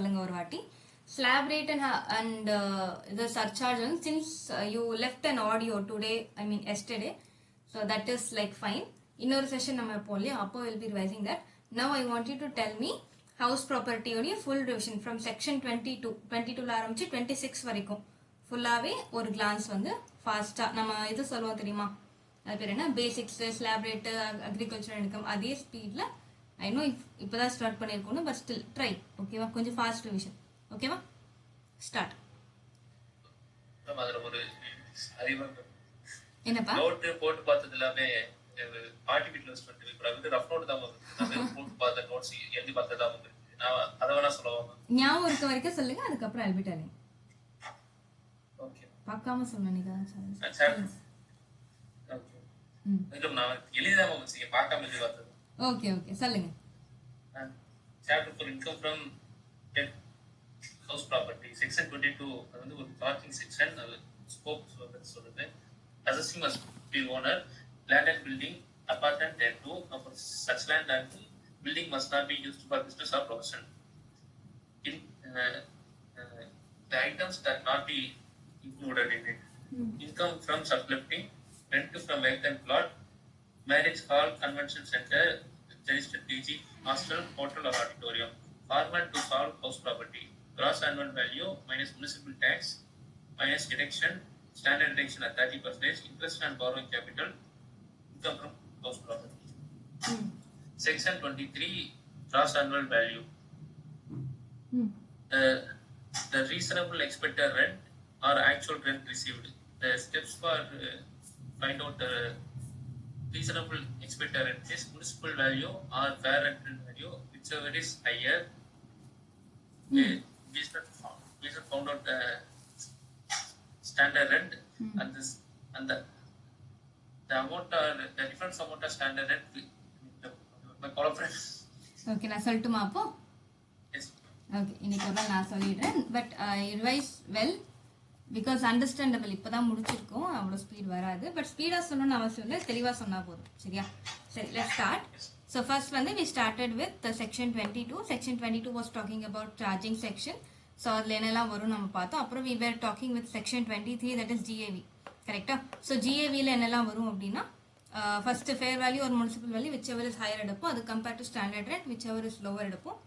சொல்லுங்க ஒரு வாட்டி. Slab rate and the surcharge, since you left an audio today, I mean yesterday, so that is like fine. இன்னொரு session நம்ம போடலையே, அப்போ will be revising that. Now I want you to tell me house property உடைய full revision from section 22ல ஆரம்பிச்சு 26 வரைக்கும் ஃபுல்லாவே ஒரு glance வந்து ஃபாஸ்டா நம்ம இது சொல்லுவோம் தெரியுமா, அது பேர் என்ன, basics, slab rate, agriculture income, அதே ஸ்பீட்ல ஐ நோ இப்பதான் ஸ்டார்ட் பண்ணிருக்கோம், பட் ஸ்டில் ட்ரை. ஓகேவா, கொஞ்சம் ஃபாஸ்ட் ரிவிஷன். ஓகேவா, ஸ்டார்ட். என்னப்பா நோட் போட்டு பார்த்தது எல்லாமே ஆர்டிபிஷியல் ஸ்ட்ரென்த் கூட வந்து ரஃப் நோட் தான் வந்து போட்டு பார்த்த நோட்ஸ் எழுதி பார்த்ததா வந்து நான் அத வேணா சொல்லுவாங்க. ஞாபகம் இருக்க வரைக்கும் சொல்லுங்க, அதுக்கப்புறம் அல்பிட்டாலே ஓகே பார்க்காம சொன்னீங்க. ஓகே நான் எழுதிதான் வந்து பார்க்காம எழுதி பார்த்தது. ஓகே ஓகே சொல்லுங்க. Chapter for income from house property section 22 அது வந்து ஒரு டாக்கிங் செக்ஷன். அது ஸ்கோப் சொல்றது assessing must be owner land and building apartment thereto of such land and building must not be used for business or profession. In the items that not be included in it. Income from subletting, rent from vacant plot, marriage hall, convention center, registered PG, hostel, hotel or auditorium. Format to solve house property. Gross annual value minus municipal tax minus deduction, standard deduction at 30%, interest and borrowing capital, income from house property. Section 23, gross annual value. The reasonable expected rent or actual rent received. The steps for find out the reasonable expected rent is municipal value or fair rental value, whichever is higher. We should found out the standard rent and this and the amount or the difference amount of standard rent. My qualifiers. Okay, நான் சொல்லட்டுமா அப்போ? Yes. Okay, இன்னைக்கு ஒரு நான் சொல்லிடுறேன், but revise well because understandable. இப்பதான் முடிச்சிருக்கோம், அவ்வளோ ஸ்பீட் வராது, பட் ஸ்பீடாக சொல்லணும்னு அவசியம் இல்லை, தெளிவாக சொன்னால் போதும். சரியா? சரி, லெட்ஸ் ஸ்டார்ட். ஸோ ஃபர்ஸ்ட் வந்து we started with the section 22. Section 22 was talking about charging section. So அதில் என்னெல்லாம் வரும் நம்ம பார்த்தோம். அப்புறம் we were talking with section 23, that is GAV. கரெக்டா? ஸோ GAVல என்னெல்லாம் வரும் அப்படின்னா, ஃபர்ஸ்ட் ஃபேர் வேல்யூ ஒரு municipal value whichever is higher எடுப்போம், அது compare to standard rent whichever is lower எடுப்போம்.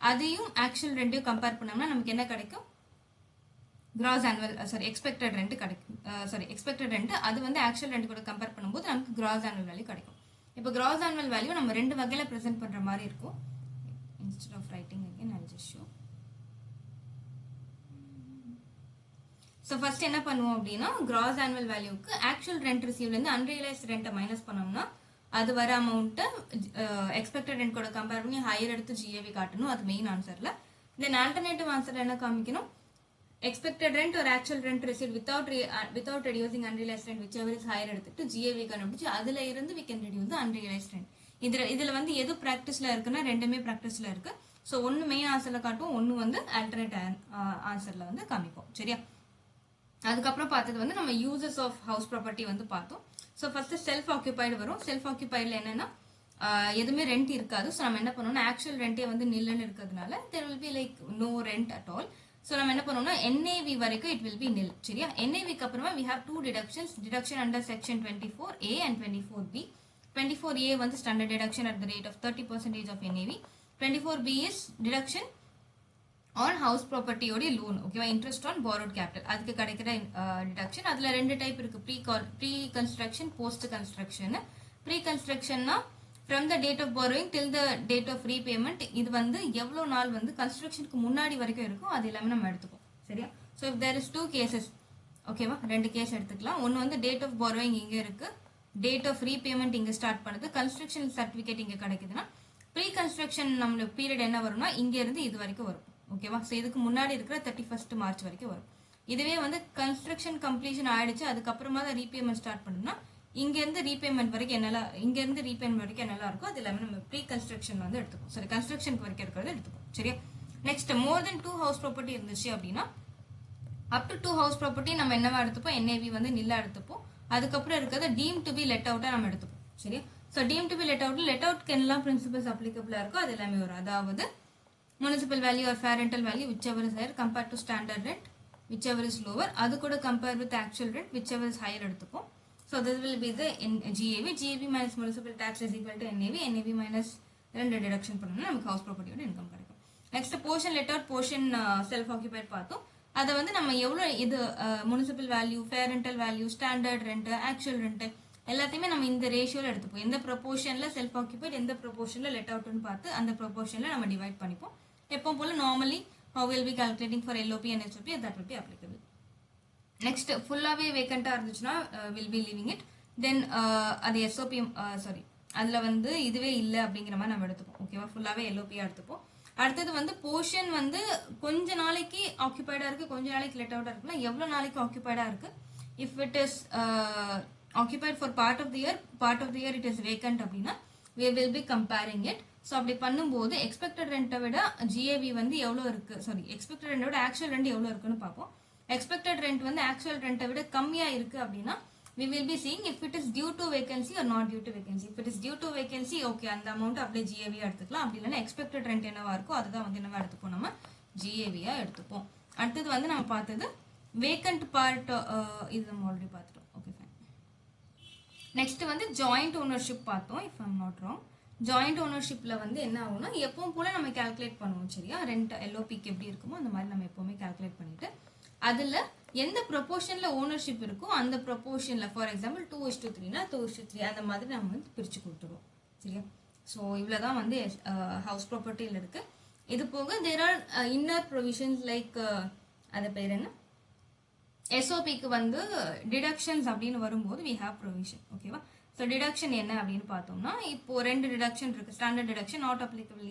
அதையும் ஆக்சுவல் ரெண்டையும் கம்பேர் பண்ணோம்னா நமக்கு என்ன கிடைக்கும், கிராஸ் ஆனுவல் எக்ஸ்பெக்டட் ரெண்ட் கிடைக்கும். எக்ஸ்பெக்டட் ரெண்ட் அது வந்து ஆக்சுவல் ரெண்ட் கூட கம்பேர் பண்ணும்போது நமக்கு கிராஸ் ஆனுவல் வேல்யூ கிடைக்கும். இப்போ கிராஸ் ஆனுவல் வேல்யூ நம்ம ரெண்டு வகையில ப்ரெசென்ட் பண்ற மாதிரி இருக்கும். Instead of writing again I will just show. So first என்ன பண்ணுவோம் அப்படின்னா, கிராஸ் ஆனுவல் வேல்யூக்கு ஆக்சுவல் ரெண்ட் ரிசீவ்லேருந்து அன்ரியலைஸ்ட் ரெண்ட்டை மைனஸ் பண்ணோம்னா அது வர அமௌண்ட்டை எக்ஸ்பெக்டட் ரெண்ட் கூட கம்பேர் பண்ணி ஹையர் எடுத்து ஜிஏவி காட்டணும், அது மெயின் ஆன்சர்ல. தென் ஆல்டர்னேட்டிவ் ஆன்சர் என்ன காமிக்கணும், expected rent or actual rent received without reducing unrealized rent whichever is higher எடுத்துட்டு GAV கண்டுபிடிச்சு அதுல இருந்து we can reduce the unrealized rent. இதுல வந்து எது பிராக்டிஸ்ல இருக்குன்னா ரெண்டுமே பிராக்டிஸ்ல இருக்கு. ஸோ ஒன்னு மெயின் ஆன்சர்ல காட்டுவோம், ஒன்னு வந்து ஆல்டர்னேட் ஆன்சர்ல வந்து காமிப்போம். சரியா? அதுக்கப்புறம் பார்த்தது வந்து நம்ம யூசஸ் ஆஃப் ஹவுஸ் ப்ராப்பர்ட்டி வந்து பார்த்தோம். ஸோ ஃபர்ஸ்ட் செல்ஃப் ஆக்கியபைடு வரும். செல்ஃப் ஆக்கியபைடுல என்னன்னா எதுவுமே ரெண்ட் இருக்காது. ஸோ நம்ம என்ன பண்ணோம்னா ஆக்சுவல் ரெண்டே வந்து நில்லுன்னு இருக்கிறதுனால there will be like no rent at all. So நம்ம என்ன பண்ணோம்னா NAV வரைக்கும் it will be nil. சரியா? NAVக்கு அப்புறமா we have two deductions. Deduction under section 24A and 24B. 24A வந்து standard deduction at the rate of 30% of NAV. 24B is deduction on house property ஓட loan. ஓகேவா? interest on borrowed capital. அதுக்கு கிடைக்கிற deduction. அதுல ரெண்டு type இருக்கு, pre construction, post construction. Pre கன்ஸ்ட்ரக்ஷன்னா from the date of borrowing till the date of repayment. இது வந்து எவ்வளோ நாள் வந்து கன்ஸ்ட்ரக்ஷனுக்கு முன்னாடி வரைக்கும் இருக்கும், அது எல்லாமே நம்ம எடுத்துப்போம். சரியா? So if there is two cases, ஓகேவா, ரெண்டு கேஸ் எடுத்துக்கலாம். ஒன்று வந்து டேட் ஆஃப் borrowing இங்க இருக்கு, டேட் ஆஃப் ரீபேமெண்ட் இங்க ஸ்டார்ட் பண்ணுது, கன்ஸ்ட்ரக்ஷன் சர்டிஃபிகேட் இங்க கிடைக்குதுன்னா ப்ரீ கன்ஸ்ட்ரக்ஷன் நம்மளுக்கு பீரியட் என்ன வரும்னா இங்க இருந்து இது வரைக்கும் வரும். ஓகேவா? ஸோ இதுக்கு முன்னாடி இருக்கிற 31st மார்ச் வரைக்கும் வரும். இதுவே வந்து கன்ஸ்ட்ரக்ஷன் கம்ப்ளீஷன் ஆயிடுச்சு அதுக்கப்புறமா தான் ரீபேமெண்ட் ஸ்டார்ட் பண்ணுன்னா இங்க இருந்து ரீபேமெண்ட் வரைக்கும் என்னெல்லாம் இருக்கும் அது எல்லாமே நம்ம ப்ரீ கன்ஸ்ட்ரக்ஷன் வந்து எடுத்துப்போம். சரி, கன்ஸ்ட்ரக்ஷனுக்கு வரைக்கும் இருக்கிறது எடுத்துப்போம். சரியா? நெக்ஸ்ட் மோர் தென் 2 ஹவுஸ் ப்ராப்பர்ட்டி இருந்துச்சு அப்படின்னா அப் டு 2 ஹவுஸ் ப்ராப்பர்ட்டி நம்ம என்னவா எடுத்துப்போம், NAV வந்து நில்லா எடுத்துப்போம். அதுக்கப்புறம் இருக்கிறத டீம் டு பி லெட் அவுட்டா நம்ம எடுத்துப்போம். சரியா? So deem to be let அவுட்க்கு என்னெல்லாம் பிரின்சிபல்ஸ் அப்ளிகபிளா இருக்கோ அது எல்லாமே வரும். அதாவது municipal value or fair rental value whichever is higher compared to standard rent whichever is lower அது கூட compare with actual rent whichever is higher எடுத்துப்போம். So this will be the GAV minus municipal tax is equal to NAV minus ரெண்டு deduction பண்ணோம்னா நமக்கு house ப்ராப்பர்ட்டியோட income கிடைக்கும். Next portion let out portion self occupied பார்த்தோம். அதை வந்து நம்ம எவ்வளோ இது municipal value fair rental value standard rent actual rent எல்லாத்தையுமே நம்ம இந்த ரேஷியோவில் எடுத்துப்போம். எந்த ப்ரொபோர்ஷனில் செல்ஃப் ஆக்கியபைட் எந்த ப்ரொபோர்ஷனில் லெட் அவுட்னு பார்த்து அந்த ப்ரொபோர்ஷனில் நம்ம டிவைட் பண்ணிப்போம். எப்போ போல normally how will be calculating for LOP and HOP that will be applicable. Next ஃபுல்லாகவே வேக்கண்ட்டாக இருந்துச்சுன்னா will be leaving it. Then அது SOP சாரி அதில் வந்து இதுவே இல்லை அப்படிங்கிற மாதிரி நம்ம எடுத்துப்போம். ஓகேவா, ஃபுல்லாகவே எல்ஓபியாக எடுத்துப்போம். அடுத்தது வந்து போர்ஷன் வந்து கொஞ்ச நாளைக்கு ஆக்குபைடாக இருக்குது, கொஞ்ச நாளைக்கு லெட் அவுட்டாக இருக்குன்னா எவ்வளோ நாளைக்கு ஆக்குபைடாக இருக்குது. If it is occupied for part of the year it is vacant அப்படின்னா we will be comparing it. So அப்படி பண்ணும்போது எக்ஸ்பெக்டட் ரெண்ட்டை விட ஜிஏவி வந்து எவ்வளோ இருக்குது, சாரி எக்ஸ்பெக்டட் ரெண்ட்டை விட ஆக்சுவல் ரெண்ட் எவ்வளோ இருக்குன்னு பார்ப்போம். எக்ஸ்பெக்டட் ரெண்ட் வந்து ஆக்சுவல் ரெண்ட்டை விட கம்மியாக இருக்குது அப்படின்னா we will be seeing if it is due to vacancy or not due to vacancy. If it is due to vacancy, okay, அந்த அமௌண்ட் அப்படியே ஜிஏவியா எடுத்துக்கலாம். அப்படி இல்லைன்னா எக்ஸ்பெக்டட் ரெண்ட் என்னவா இருக்கோ அதுதான் வந்து என்னவா எடுத்துப்போம், நம்ம ஜிஏவியா எடுத்துப்போம். அடுத்தது வந்து நம்ம பார்த்தது வேக்கண்ட் பார்ட், இது நம்ம ஆல்ரெடி பார்த்துட்டோம். Okay fine. நெக்ஸ்ட் வந்து ஜாயிண்ட் ஓனர்ஷிப் பார்த்தோம். If I'm not wrong, joint ஓனர்ஷிப்ல வந்து என்ன ஆகும்னா எப்பவும் போல நம்ம கால்குலேட் பண்ணுவோம். சரியா, ரெண்ட் எல்ஓபிக்கு எப்படி இருக்குமோ அந்த மாதிரி நம்ம எப்பவுமே கால்குலேட் பண்ணிட்டு அதுல எந்த ப்ரொபோர்ஷன்ல ஓனர்ஷிப் இருக்கோ அந்த ப்ரொபோர்ஷன்ல ஃபார் எக்ஸாம்பிள் 2:3னா 2:3 அந்த மாதிரி நம்ம வந்து பிரிச்சு கொடுத்துருவோம். சரியா, ஸோ இவ்வளோதான் வந்து ஹவுஸ் ப்ராப்பர்ட்டியில் இருக்கு. இது போக there are inner provisions like அது பேர் என்ன எஸ்ஓபிக்கு வந்து டிடக்ஷன்ஸ் அப்படின்னு வரும்போது வி ஹேவ் ப்ரொவிஷன். ஓகேவா, ஸோ டிடக்ஷன் என்ன அப்படின்னு பார்த்தோம்னா இப்போ ரெண்டு டிடக்ஷன் இருக்கு. ஸ்டாண்டர்ட் டிடக்ஷன் நாட் அப்ளிகபிள்,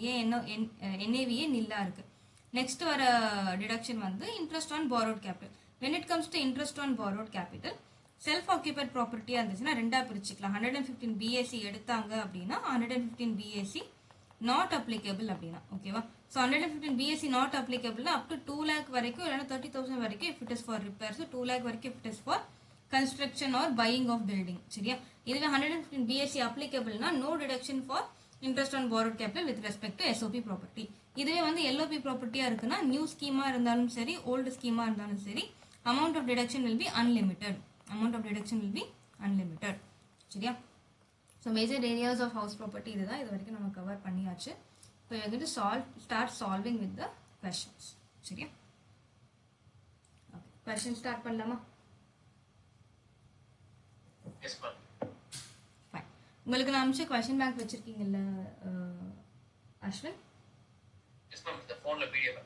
என்ஏவியே நில்லா இருக்கு. நெக்ஸ்ட் வர டிடக்ஷன் வந்து interest on borrowed capital. when it comes to interest on borrowed capital, self occupied ப்ராப்பர்ட்டியாக இருந்துச்சுன்னா ரெண்டா பிரிச்சுக்கலாம். 115 BAC எடுத்தாங்க அப்படின்னா 115 BAC நாட் அப்ளிகபிள் அப்படின்னா. ஓகேவா, so 115 BAC not applicable up to 2 lakh வரைக்கும் இல்லைன்னா 30,000 வரைக்கும் if it is for repairs, 2 lakh வரைக்கும் if it is for construction or buying of building. சரியா, இதுவே 115 BAC அப்ளிகபிள்னா no deduction for interest on borrowed capital with respect to SOP property. இதுவே வந்து LOP ப்ராப்பர்ட்டியாக இருக்குன்னா நியூ ஸ்கீமா இருந்தாலும் சரி old schema இருந்தாலும் சரி amount of deduction will be unlimited. சரியா, so major areas of house property இதுதான். இது வரைக்கும் நம்ம கவர் பண்ணியாச்சு. so we are going to start solving with the questions. சரியா, okay, question start பண்ணலாமா? yes ma'am. fine. உங்களுக்கு நான் அனுப்பிச்ச question bank வச்சிருக்கீங்கல்ல Ashwin? yes ma'am, இந்த ஃபோன்ல PDF.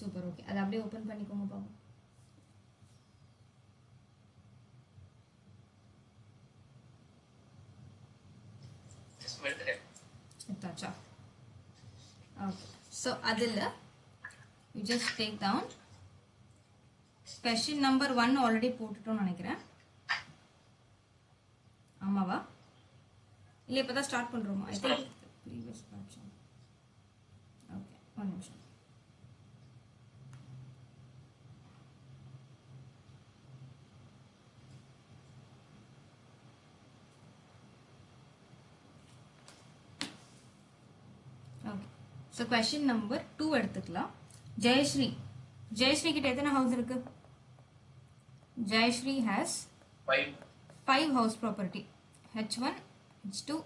சூப்பர், ஓகே, அதை அப்படியே ஓபன் பண்ணிக்கோங்க பாப்போம். Gotcha. Okay, so adilla you just take down question number 1 already போட்டுட்டோம் நினைக்கிறேன். ஆமாவா இல்ல இப்பதான் ஸ்டார்ட் பண்றோமா? I think previous question. Okay, one நிமிஷம். So question number 2 எடுத்துக்கலாம். ஜெயஸ்ரீ கிட்ட எத்தனை ஹவுஸ் இருக்கு? Jayashree has 5 house property, H1, H2,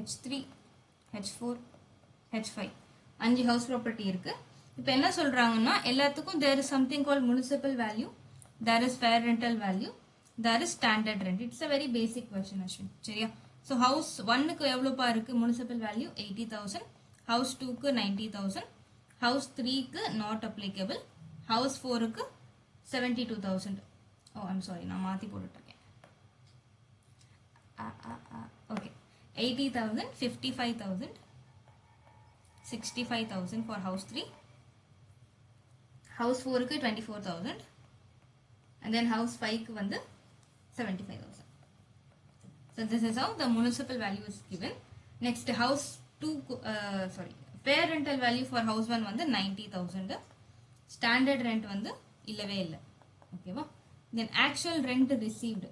H3, H4, H5, 5 house property இருக்கு. இப்போ என்ன சொல்றாங்கன்னா எல்லாத்துக்கும் there is something called municipal value, there is fair rental value, there is standard rent. It's a very basic question Ashwin. சரியா, so house 1க்கு எவ்வளவுப்பா இருக்கு municipal value? 80,000. house 2க்கு 90,000, house 3க்கு not applicable, house 4க்கு 72,000. oh I'm sorry, நான் மாத்தி போட்டுட்டேன். okay, 80,000, 55,000, 65,000 for house 3, house 4க்கு 24,000, and then house 5க்கு வந்து 75,000. so this is how the municipal value is given. next house 2 fair rental value for house 1 வந்து 90,000, standard rent வந்து இல்லவே இல்லை. ஓகேவா, then actual rent received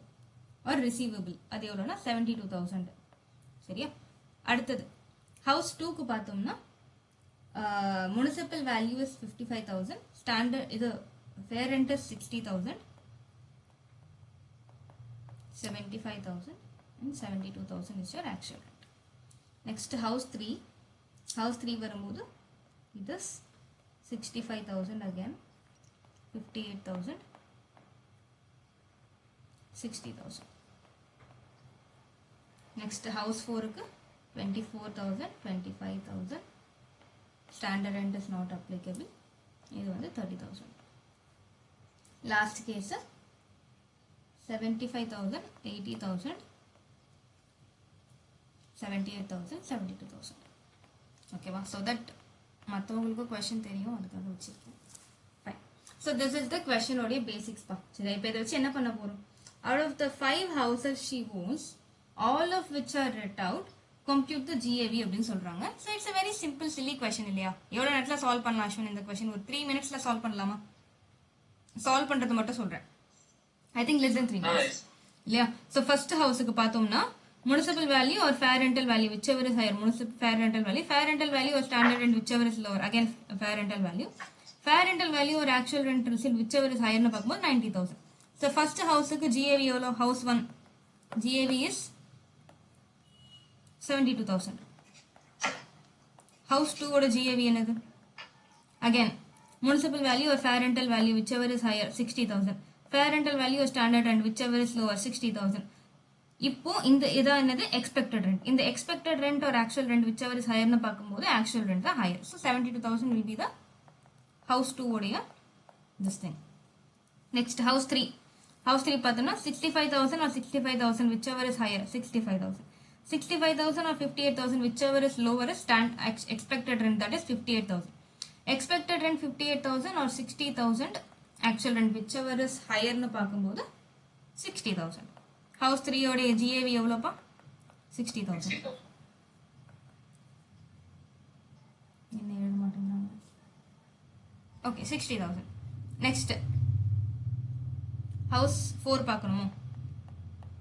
or receivable அது எவ்வளோனா 72,000. சரியா, அடுத்தது house 2க்கு பார்த்தோம்னா municipal value is 55,000, standard இது fair rent is 60,000, 75,000 and 72,000 is your actual rent. Next house 3 வரும்போது it is 65,000 again, 58,000, 60,000. Next house 4 க்கு 24,000, 25,000. Standard rent is not applicable. இது வந்து 30,000. Last case 75,000, 80,000, 78,000, 72,000. Okay, so that மற்றவங்களுக்கு கொஸ்டின் தெரியும், அதுக்காக வச்சிருக்கேன். Fine. So this is the question உடைய basics பா. சரி, இப்போ இதை வச்சு என்ன பண்ண போறோம்? Out of the 5 houses she owns, all of which are rent out, compute the GAV அப்படின்னு சொல்றாங்க. So it's a very simple silly question இல்லையா? எவ்வளவு நேரத்துல சால்வ் பண்ணலாம் அஸ்வின் இந்த கொஸ்டின்? ஒரு 3 minutesல சால்வ் பண்ணலாமா? சால்வ் பண்றது மட்டும் சொல்றேன். I think less than 3 minutes. இல்லையா? So first houseக்கு பார்த்தோம்னா municipal value or fair rental value, whichever is higher, municipal fair rental value or standard rent, whichever is lower, again fair rental value or actual rent received, whichever is higher னு பார்க்கும்போது 90,000. So first houseக்கு GAV எவ்வளோ? house 1 GAV is 72,000. house 2 ஓட GAV என்னது? again municipal value or fair rental value, whichever is higher, 60,000. fair rental value or standard rent, whichever is lower, 60,000. இப்போ இந்த இதா என்னது? expected rent. இந்த expected rent or actual rent, whichever is higher னு பார்க்கும்போது actual rent தான் higher. So 72,000 will be the house 2 உடைய this thing. Next house 3 பார்த்தோம்னா 65,000 or 65,000, whichever is higher, 65,000. 65,000 or 58,000, whichever is lower is expected rent, that is 58,000. expected rent 58,000 or 60,000, actual rent whichever is higher னு பார்க்கும்போது 60,000. house 3 ஓட GAV எவ்வளோப்பா? 60,000. என்ன எழுத மாட்டேங்கிறாங்க? Okay, 60,000. Next house 4 பார்க்கணுமோ?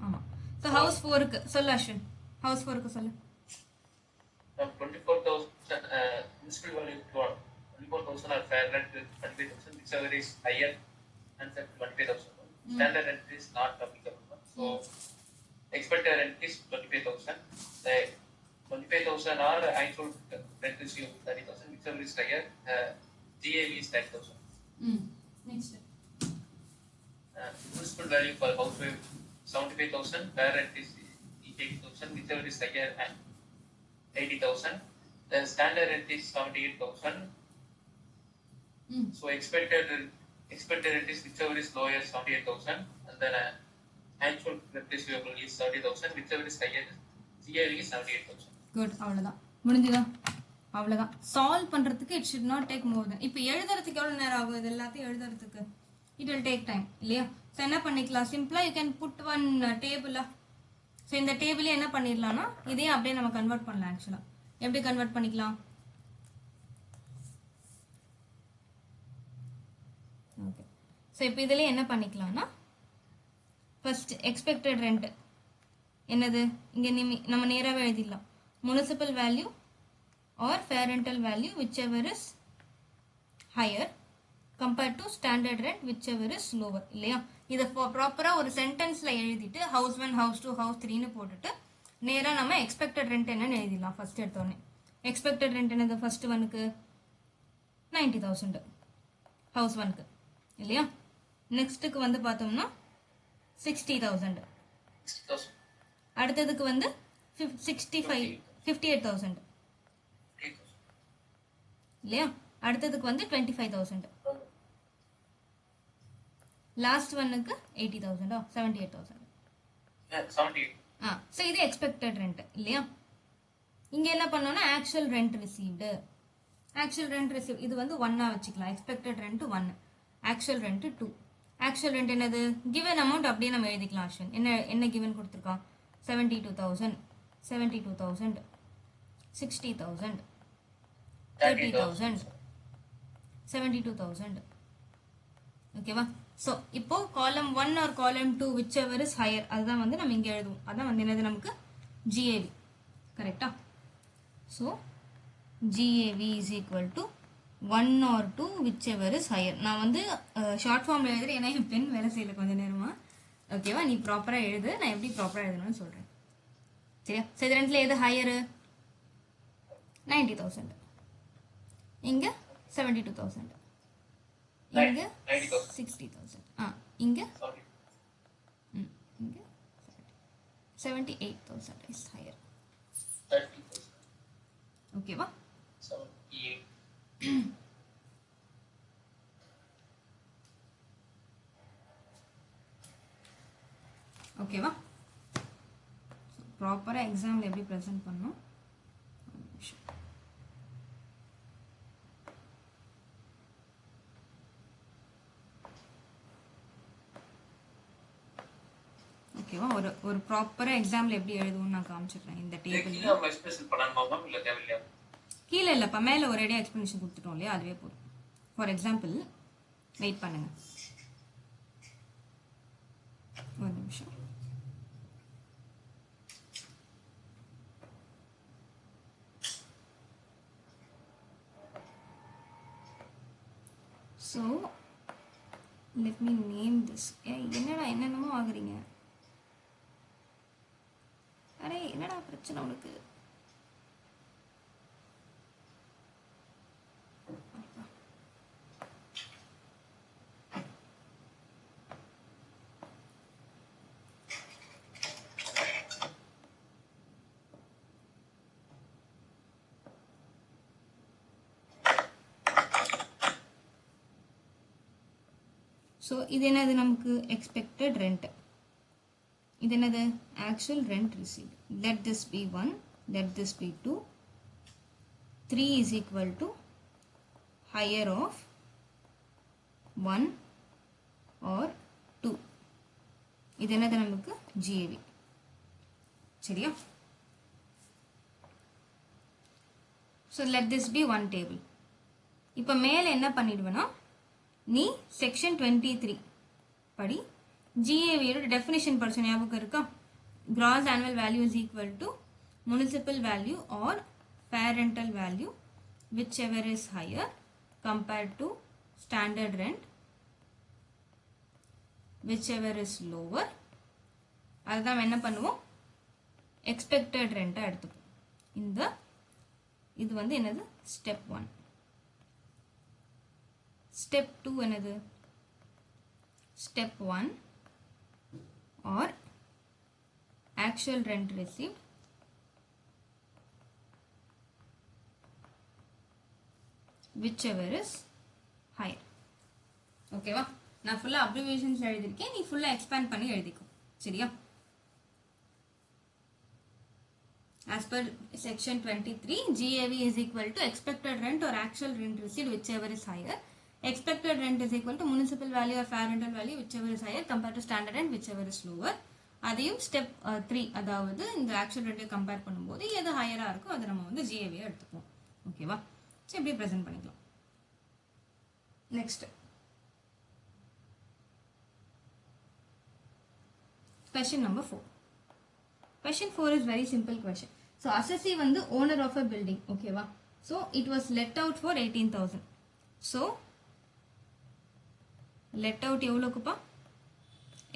ஆமாம். So house 4க்கு சொல்லு Ashwin. house 4க்கு சொல்லு. 24,000 municipal value 24,000 are fair rent with 25,000, whichever is higher, and 25,000. Standard rent is not applicable. So expected rent is 25,000. The 25,000 are actual rent is 30,000, whichever is higher, GAV is 10,000. Next. Municipal value for housewife 75,000, fair rent is 80,000, whichever is higher, and 80,000. The standard rent is 78,000. So expected rent is whichever is lower, 78,000, and then actual rent receivable is 30,000, whichever is higher, GAV is 78,000. Good. அவ்வளவுதான், முடிஞ்சுதா? அவ்வளவுதான். Solve பண்றதுக்கு it should not take more than. இப்போ எழுதுறதுக்கு எவ்வளவு நேரம் ஆகும்? இது எல்லாத்தையும் எழுதுறதுக்கு it will take time இல்லையா? ஸோ என்ன பண்ணிக்கலாம்? சிம்பிளா you can put one table. So இந்த டேபிளே என்ன பண்ணிடலாம்னா இதே அப்படியே நம்ம கன்வெர்ட் பண்ணலாம். ஆக்சுவலா எப்படி கன்வெர்ட் பண்ணிக்கலாம்? ஓகே, ஸோ இப்போ இதில் என்ன பண்ணிக்கலாம்னா ஃபர்ஸ்ட் எக்ஸ்பெக்டட் ரெண்ட் என்னது? இங்கே நம்ம நேராகவே எழுதிடலாம். Municipal value or fair rental value whichever is higher compared to standard rent whichever is lower இல்லையா? இதை ப்ராப்பராக ஒரு சென்டென்ஸில் எழுதிட்டு house 1, house 2, house 3ன்னு போட்டுட்டு நேராக நம்ம எக்ஸ்பெக்டட் ரெண்ட் என்னன்னு எழுதிடலாம். ஃபர்ஸ்ட் எடுத்தோடனே எக்ஸ்பெக்டட் ரெண்ட் என்னது? ஃபர்ஸ்ட் ஒனுக்கு 90,000 house 1க்கு இல்லையா? நெக்ஸ்ட்டுக்கு வந்து பார்த்தோம்னா 60,000. அடுத்ததுக்கு வந்து 58,000 இல்லையா? அடுத்ததுக்கு வந்து 25,000. லாஸ்ட் ஒன்னுக்கு 80,000 78,000. ஸோ இது எக்ஸ்பெக்டட் ரெண்ட் இல்லையா? இங்க என்ன பண்ணோம்னா actual rent received. Actual rent receive இது வந்து 1 வச்சுக்கலாம். Expected rent 1, actual rent 2. Actual rent என்னது? கிவன் அமௌண்ட் அப்படியே நம்ம எழுதிக்கலாம். அஸ்வின் என்ன கிவன் கொடுத்துருக்கான்? 72,000, 72,000, 60,000, 30,000, 72,000. ஓகேவா? ஸோ இப்போ காலம் 1 ஆர் காலம் 2 whichever is higher அதுதான் வந்து நம்ம இங்கே எழுதுவோம். அதான் வந்து என்னது நமக்கு GAV. கரெக்டா? So GAV is equal to 1 or 2 whichever is higher. நான் வந்து ஷார்ட் ஃபார்மில் எழுதுறேன், ஏன்னா என் பென் வேலை செய்யல கொஞ்ச நேரமாக. ஓகேவா, நீ ப்ராப்பராக எழுது, நான் எப்படி ப்ராப்பராக எழுதணும்னு சொல்கிறேன். சரியா? ஸோ இது ரெண்டில் எது ஹையரு? 90,000. இங்கே 72,000. இங்கே 60,000. இங்கே இங்கே 78,000 is higher. 30,000. ஓகேவா? 78. ஓகேவா? ப்ராப்பராக எக்ஸாமில் எப்படி ப்ரெசென்ட் பண்ணணும்? ஓகேவா, ஒரு ப்ராப்பராக எக்ஸாமில் எப்படி எழுதுவோம்னு நான் காமிச்சிடுறேன். இந்த டேபிள் கீழே இல்லைப்பா, மேலே ஒரு ஐடியா எக்ஸ்ப்ளனேஷன் கொடுத்துட்டோம் இல்லையா, அதுவே போதும். ஃபார் எக்ஸாம்பிள் வெயிட் பண்ணுங்க ஒரு நிமிஷம். So let me name this. என்னடா என்னென்னமோ ஆகுறீங்க? அரே என்னடா பிரச்சனை உனக்கு? ஸோ இது என்னது? நமக்கு எக்ஸ்பெக்டட் ரெண்ட். இது என்னது? Actual rent received. Let this be 1, let this be 2. 3 is equal to higher of 1 or 2. இது என்னது? நமக்கு GAV. சரியா? So let this be 1 table. இப்போ மேலே என்ன பண்ணிடுவேன்னா, நீ செக்ஷன் 23 படி GAVயோட டெஃபினிஷன் படிச்ச ஞாபகம் இருக்கா? Gross annual value is equal to municipal value or fair rental value whichever is higher compared to standard rent whichever is lower. அதுதான் என்ன பண்ணுவோம்? எக்ஸ்பெக்டட் ரெண்ட்டாக எடுத்துப்போம். இது வந்து என்னது? ஸ்டெப் 1. Step 2 என்னது? Step 1 or actual rent received whichever is higher. ஓகேவா? நான் ஃபுல்லாக அப்ரிவியேஷன்ஸ் எழுதியிருக்கேன், நீ ஃபுல்லாக எக்ஸ்பேண்ட் பண்ணி எழுதிக்கோ. சரியா? As per section 23, GAV is equal to expected rent or actual rent received whichever is higher. Expected rent is equal to municipal value or fair rental value whichever is higher compared to standard rent whichever is lower. அதையும் step 3, அதாவது இந்த actual ரெண்டை compare பண்ணும்போது எது ஹையராக இருக்கோ அதை நம்ம வந்து GAV எடுத்துப்போம். ஓகேவா? சரி, எப்படி ப்ரெசென்ட் பண்ணிக்கலாம். Next question number 4. Question 4 is very simple question. So assessee வந்து owner of a building. ஓகேவா? So it was let out for 18,000. So let out எவ்வளோக்குப்பா?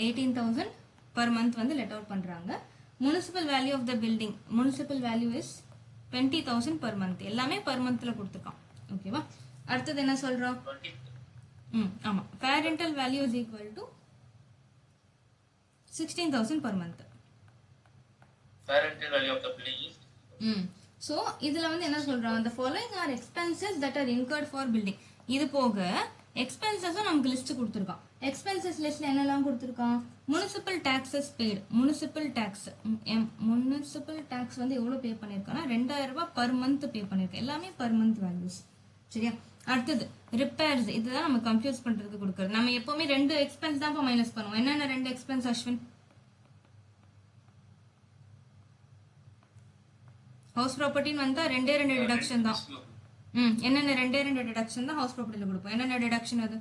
18,000 per month வந்து let out பண்ணுறாங்க. municipal value of the building, municipal value is 20,000 per month. எல்லாமே per monthல கொடுத்துருக்கான். ஓகேவா? அடுத்தது என்ன சொல்கிறோம்? ஆமாம், fair rental value is equal to 16,000 per month. Fair rental value of the building is so இதுல வந்து என்ன சொல்றோம்? the following are expenses that are incurred for building. இது போக எக்ஸ்பென்சஸும் நமக்கு லிஸ்ட் கொடுத்துருக்கான். எக்ஸ்பென்சஸ் லிஸ்ட்ல என்னெல்லாம் கொடுத்துருக்கான்? Municipal taxes paid. Municipal tax வந்து எவ்வளோ பே பண்ணியிருக்கான்னா 2,000 ரூபாய் பர் மந்த் பே பண்ணியிருக்கேன். எல்லாமே பர் மந்த் வேல்யூஸ். சரியா? அடுத்தது ரிப்பேர்ஸ். இதுதான் நம்ம கம்ப்யூஸ் பண்றதுக்கு கொடுக்குறது. நம்ம எப்பவுமே 2 எக்ஸ்பென்ஸ் தான் மைனஸ் பண்ணுவோம். என்னென்ன 2 எக்ஸ்பென்ஸ் அஸ்வின்? ஹவுஸ் ப்ராப்பர்ட்டின்னு வந்தா 2 டிடக்ஷன் தான். என்னென்ன 2 டிடக்ஷன் தான் ஹவுஸ் ப்ராப்பர்ட்டியில் கொடுப்போம். என்னென்ன டிடக்ஷன் அது?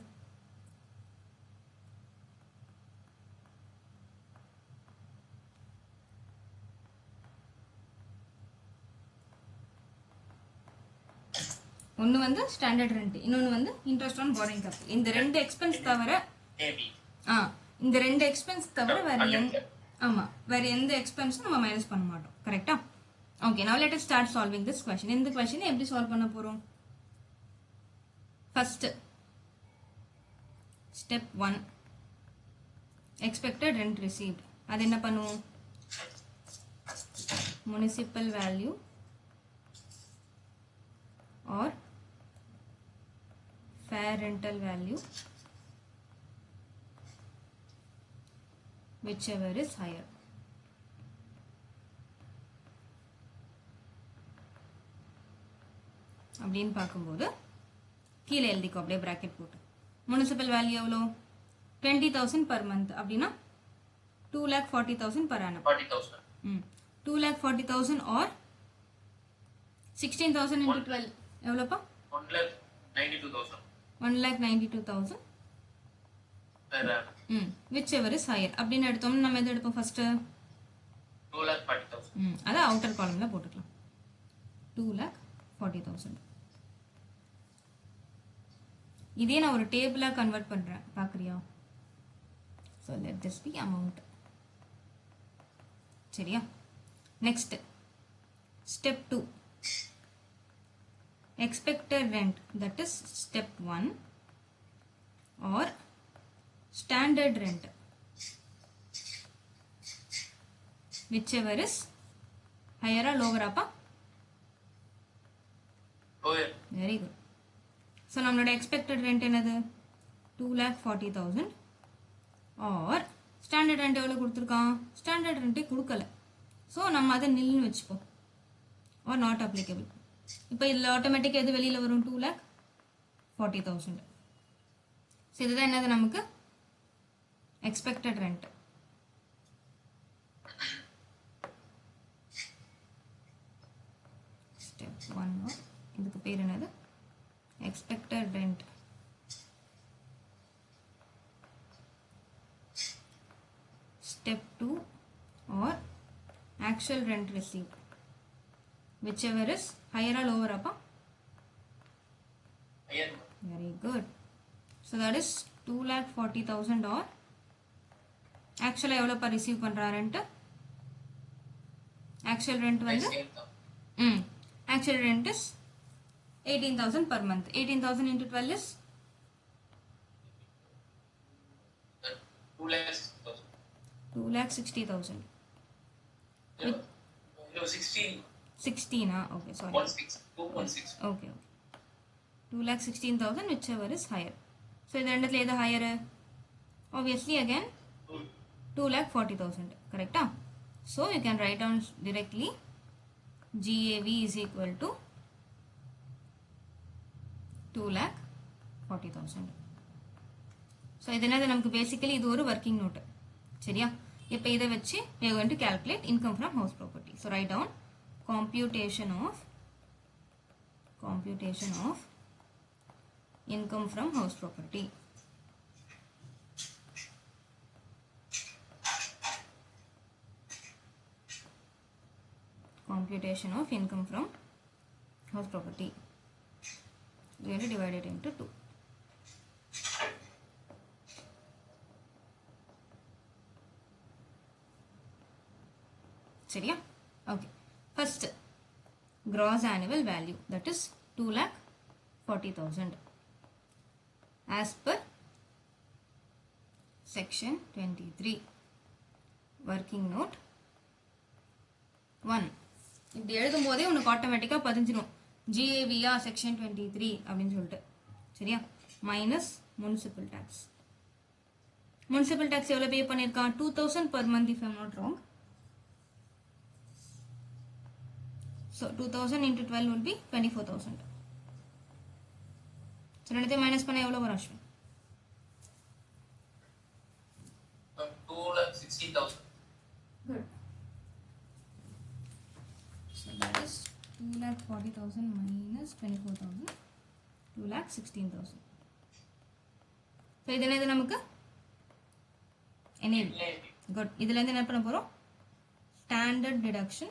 ஒன்று வந்து ஸ்டாண்டர்ட் ரெண்ட், இன்னொன்று வந்து இன்ட்ரெஸ்ட் ஆன் borrowing capital. இந்த ரெண்டு எக்ஸ்பென்ஸ் தவிர Maybe. இந்த ரெண்டு எக்ஸ்பென்ஸ் தவிர வேற எந்த எக்ஸ்பென்ஸும் நம்ம மைனஸ் பண்ண மாட்டோம். கரெக்டா? Okay, now let us start solving this question. இந்த கொஸ்டினை எப்படி சால்வ் பண்ண போறோம்? First step 1 expected rent received. அது என்ன பண்ணுவோம்? Municipal value or fair rental value, whichever is higher. அப்படின்னு பார்க்கும்போது கீழே எழுதிக்கோ அப்படியே பிராக்கெட் போட்டு. முனிசிபல் வேல்யூ எவ்வளோ? 20,000 பர் மந்த். அப்படின்னா 2,40,000 per annum. 40,000. 2,40,000 or 16,000 into 12 எவ்வளோப்பா? 1,92,000. 1,92,000 per annum. whichever is higher அப்படின்னு எடுத்தோம்னா நம்ம எது எடுப்போம் ஃபர்ஸ்ட்? 2,40,000. அதை அவுட்டர் காலம்ல போட்டுக்கலாம். 2,40,000. இதே நான் ஒரு டேபிளா கன்வெர்ட் பண்றேன், பாக்குறியா? so let this be amount. சரியா? Next step 2 expected rent, that is step 1 or standard rent, whichever is higher or lower appa? Lower. Very good. so நம்மளோட expected rent என்னது? 2,40,000 or standard rent எவ்வளவு கொடுத்திருக்கான்? standard rent கொடுக்கல, so நம்ம அதை நில்லுன்னு வச்சுப்போம் or not applicable. இப்போ இதில் ஆட்டோமேட்டிக்காக எது வெளியில் வரும்? 2,40,000. ஸோ இதுதான் என்னது நமக்கு எக்ஸ்பெக்டட் ரெண்ட். ஸ்டெப் 1 இதுக்கு பேர் என்னது? Expected rent. Step 2 or actual rent received, whichever is higher or lower appa? Higher. Very good. so that is 2,40,000 or actually எவ்வளவு per receive பண்றா rent? actual rent வந்து actual rent is 18,000 per month. 18,000 into 12 is 2,60,000. No, 16. 16 okay, sorry. 2.6. Okay. 2,16,000 whichever is higher. so இந்த ரெண்டுத்துல எது higher? obviously again 2,40,000. correct? so you can write down directly GAV is equal to 2,40,000. so இது என்னது? நமக்கு basically இது ஒரு working note. சரியா? இப்போ இதை வச்சு we are going to calculate income from house property. so write down computation of income from house property. Computation of income from house property. We are going to divide it into 2. சரியா? okay. First, gross annual value, that is 2,40,000 as per section 23 working note 1. இப்படி எழுதும் போதே உனக்கு ஆட்டோமேட்டிக்கா பதிஞ்சிரும் GAVயா section 23 அப்படின்னு சொல்லிட்டு. சரியா? Minus municipal tax. Municipal tax எவ்வளவு பே பண்ணிருக்கான்? 2,000 per month if I'm not wrong. So 2,000 into 12 will be 24,000. So ரெண்டுத்தையும் மைனஸ் பண்ண எவ்வளவு வரும் Ashwin? 2,60,000. Good. So that is 2,40,000 minus 24,000. 2,16,000. So இது என்னது நமக்கு? NAV. Good. இதுல இருந்து என்ன பண்ண போறோம்? Standard deduction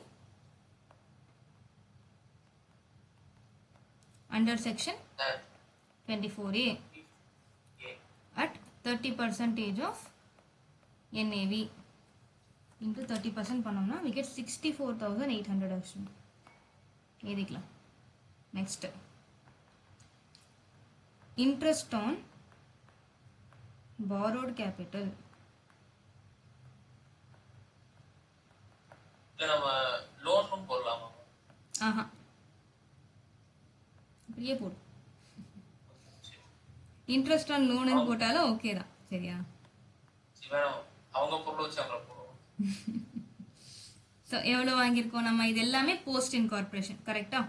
under section 24A at 30% of NAV into 30% பண்ணோம்னா we get 64,800 actually. எழுதிக்கலாம். Next, interest on borrowed capital. நம்ம லோன் போடலாமா? ஆஹா, இப்படியே போடு. இன்ட்ரெஸ்ட் ஆன் லோன் போட்டாலும் ஓகே தான். சரியா? அவங்க பொருள் வச்சு அவங்க போடுவோம். ஸோ எவ்வளோ வாங்கியிருக்கோம் நம்ம? இது எல்லாமே போஸ்ட் இன்கார்பரேஷன். கரெக்டா?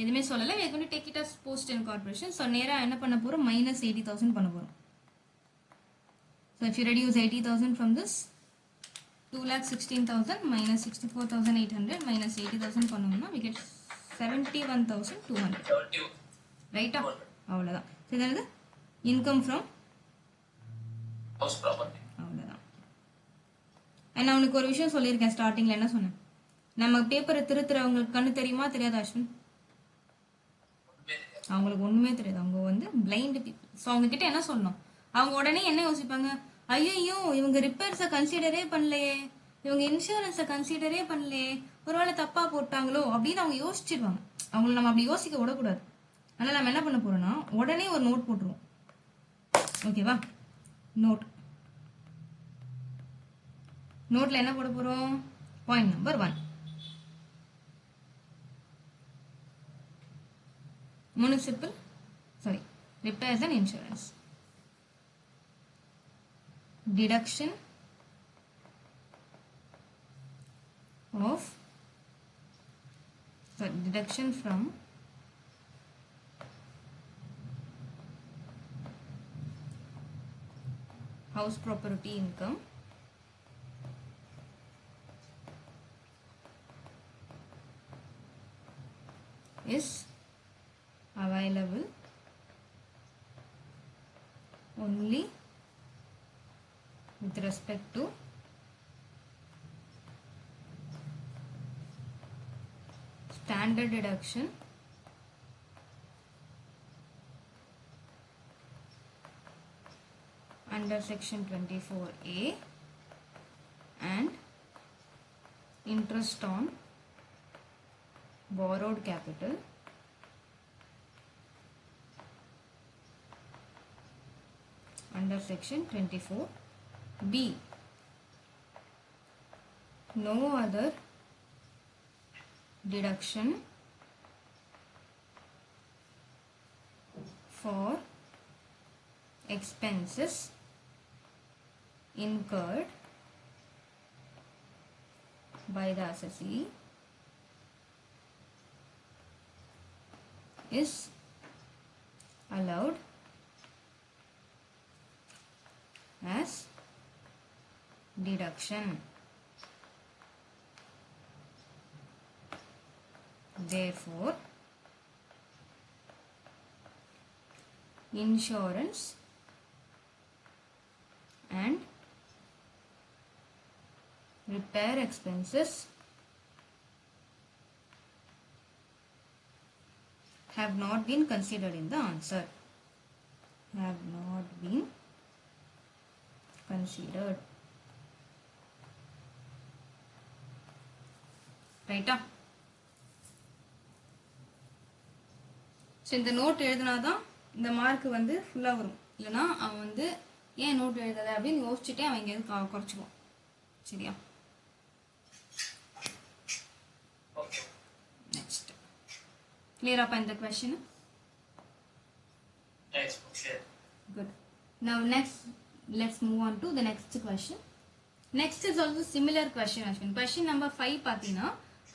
எதுவுமே சொல்லலை. we are going to take it as post incorporation. So நேராக என்ன பண்ண போகிறோம்? மைனஸ் 80,000 பண்ண போகிறோம். So if you reduce 80,000 from this, 2,16,000 minus 64,800 minus 80,000 பண்ணோம்னா we get 71,200. ரைட்டா? அவ்வளோதான். ஸோ இதாவது இன்கம் ஃப்ரம் ஹவுஸ் ப்ராப்பர்ட்டி. அவ்வளோதான். நான் உனக்கு ஒரு விஷயம் சொல்லியிருக்கேன் ஸ்டார்டிங்கில். என்ன சொன்னேன்? நம்ம பேப்பரை திருத்துறவங்களுக்கு கண்ணு தெரியுமா தெரியாதா அஸ்வின்? அவங்களுக்கு ஒன்றுமே தெரியாது. அவங்க வந்து பிளைண்ட் பீப்புள். ஸோ அவங்கக்கிட்ட என்ன சொல்லணும்? அவங்க உடனே என்ன யோசிப்பாங்க? ஐயோ இவங்க ரிப்பேர்ஸை கன்சிடரே பண்ணலையே, இவங்க இன்சூரன்ஸை கன்சிடரே பண்ணலையே, ஒருவேளை தப்பாக போட்டாங்களோ அப்படின்னு அவங்க யோசிச்சிருவாங்க. அவங்கள நம்ம அப்படி யோசிக்க விடக்கூடாது. அதனால் நம்ம என்ன பண்ண போகிறோம்னா உடனே ஒரு நோட் போட்டுருவோம். ஓகேவா? நோட்டில் என்ன போட போகிறோம்? Point number 1, municipal, repairs and insurance. Deduction from house property income is available only with respect to standard deduction under section 24A and interest on borrowed capital under section 24B. No other deduction for expenses incurred by the assessee is allowed as deduction. Therefore, insurance and repair expenses have not been considered in the answer. Have not been considered. ரைட்டா? So இந்த note எழுதினாதான் இந்த mark வந்து ஃபுல்லாக வரும். இல்லைனா அவன் வந்து ஏன் நோட் எழுதலை அப்படின்னு யோசிச்சுட்டே அவன் எங்கேயாவது குறைச்சிக்குவான். சரியா? நெக்ஸ்ட் கிளியராப்பா இந்த question? Good. Now next, let's move on to the next question. Next is also similar question. Question number 5 பாத்தீங்கன்னா,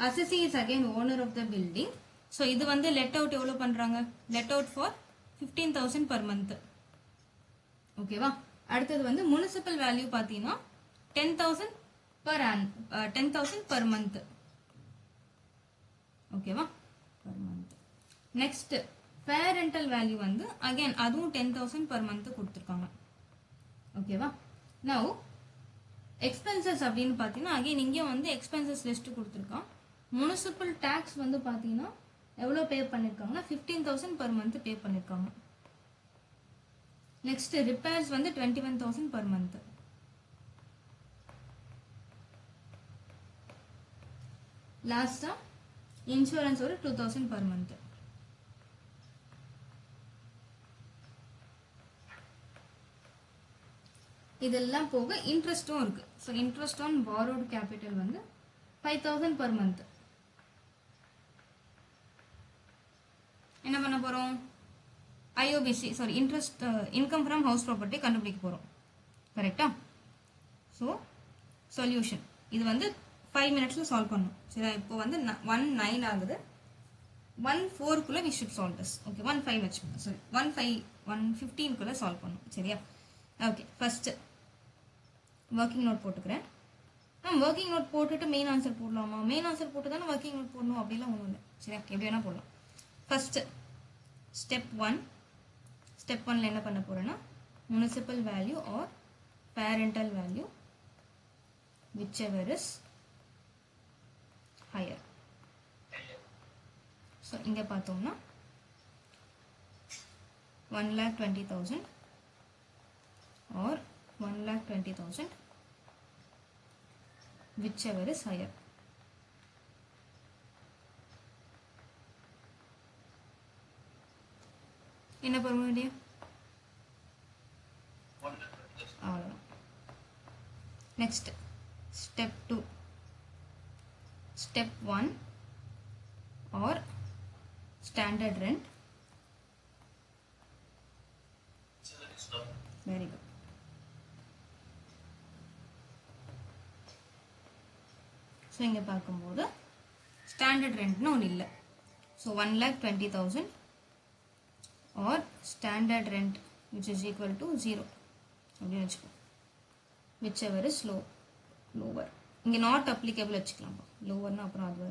assessee is again owner of the building. So இது வந்து let out எவ்வளோ பண்றாங்க? Let out for 15,000 per month. ஓகேவா? அடுத்தது வந்து municipal value பாத்தீங்கன்னா 10,000 per annum, 10,000 per month. ஓகேவா? Per month. Next, fair rental value வந்து again அதுவும் 10,000 per month கொடுத்துருக்காங்க. ஓகேவா? Now expenses அப்படின்னு பார்த்தீங்கன்னா அகைன் இங்கே வந்து எக்ஸ்பென்சஸ் லிஸ்ட் கொடுத்துருக்கான். முனிசிபல் டேக்ஸ் வந்து பார்த்தீங்கன்னா எவ்வளோ பே பண்ணியிருக்காங்கன்னா 15,000 per month பே பண்ணியிருக்காங்க. நெக்ஸ்ட் ரிப்பேர்ஸ் வந்து 21,000 per month. லாஸ்டா இன்சூரன்ஸ் ஒரு 2,000 per month. இதெல்லாம் போக இன்ட்ரெஸ்ட்டும் இருக்கு. So interest on borrowed capital வந்து 5,000 per month. என்ன பண்ண போறோம்? IOPC sorry interest income from house property கண்டுபிடிக்க போறோம். கரெக்டா? ஸோ சொல்யூஷன் இது வந்து 5 minutesல சால்வ் பண்ணணும். சரி, இப்போ வந்து 1/9 ஆகுது. 1/4 we should solve this. Okay, 1/5 வச்சுக்கோங்க. சாரி 1/15 சால்வ் பண்ணணும். சரியா? ஓகே, ஃபர்ஸ்ட் ஒர்க்கிங் நோட் போட்டுக்கிறேன். ஒர்க்கிங் நோட் போட்டுட்டு மெயின் ஆன்சர் போடலாமா? மெயின் ஆன்சர் போட்டு தானே ஒர்க்கிங் நோட் போடணும் அப்படிலாம் ஒன்றும் இல்லை. சரியா? எப்படி வேணா போடலாம். First step 1. ஸ்டெப் 1ல என்ன பண்ண போறேன்னா municipal value or fair rental value whichever is higher. So இங்கே பார்த்தோம்னா 1,20,000 or 1,20,000 whichever is higher. என்ன பண்ண வேண்டிய அவ்வளோதான். Next step 2. Step 1 or standard rent. Very good. So இங்கே பார்க்கும்போது ஸ்டாண்டர்ட் ரெண்ட்னு ஒன்று இல்லை. So 1,20,000 or standard rent which is equal to 0 அப்படின்னு வச்சுக்கோ. whichever is lower. இங்கே நாட் அப்ளிகபிள் வச்சுக்கலாம். லோவர்னா அப்புறம் அது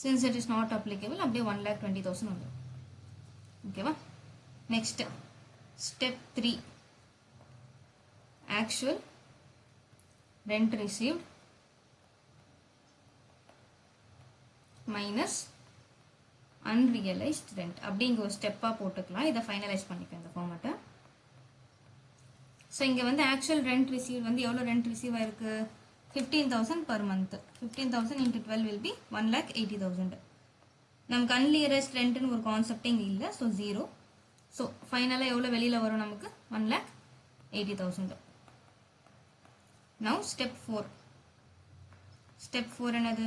since it is not applicable அப்படியே 1,20,000 வந்துடும். ஓகேவா? Next step 3. Actual rent received minus unrealized rent. அப்படி இங்கே ஒரு ஸ்டெப்பாக போட்டுக்கலாம். இதை ஃபைனலைஸ் பண்ணிக்கலாம் இந்த ஃபார்மேட்டை. ஸோ இங்கே வந்து ஆக்சுவல் ரெண்ட் ரிசீவ் வந்து எவ்வளோ ரெண்ட் ரிசீவ் ஆயிருக்கு? 15,000 per month. 15,000 into 12 will be 1,80,000. நமக்கு அன்லியரஸ்ட் ரெண்ட்னு ஒரு கான்செப்ட் இங்கே இல்லை. ஸோ 0. ஸோ ஃபைனலாக எவ்வளோ வெளியில் வரும் நமக்கு? 1,80,000. Now step 4. ஸ்டெப் 4 என்னது?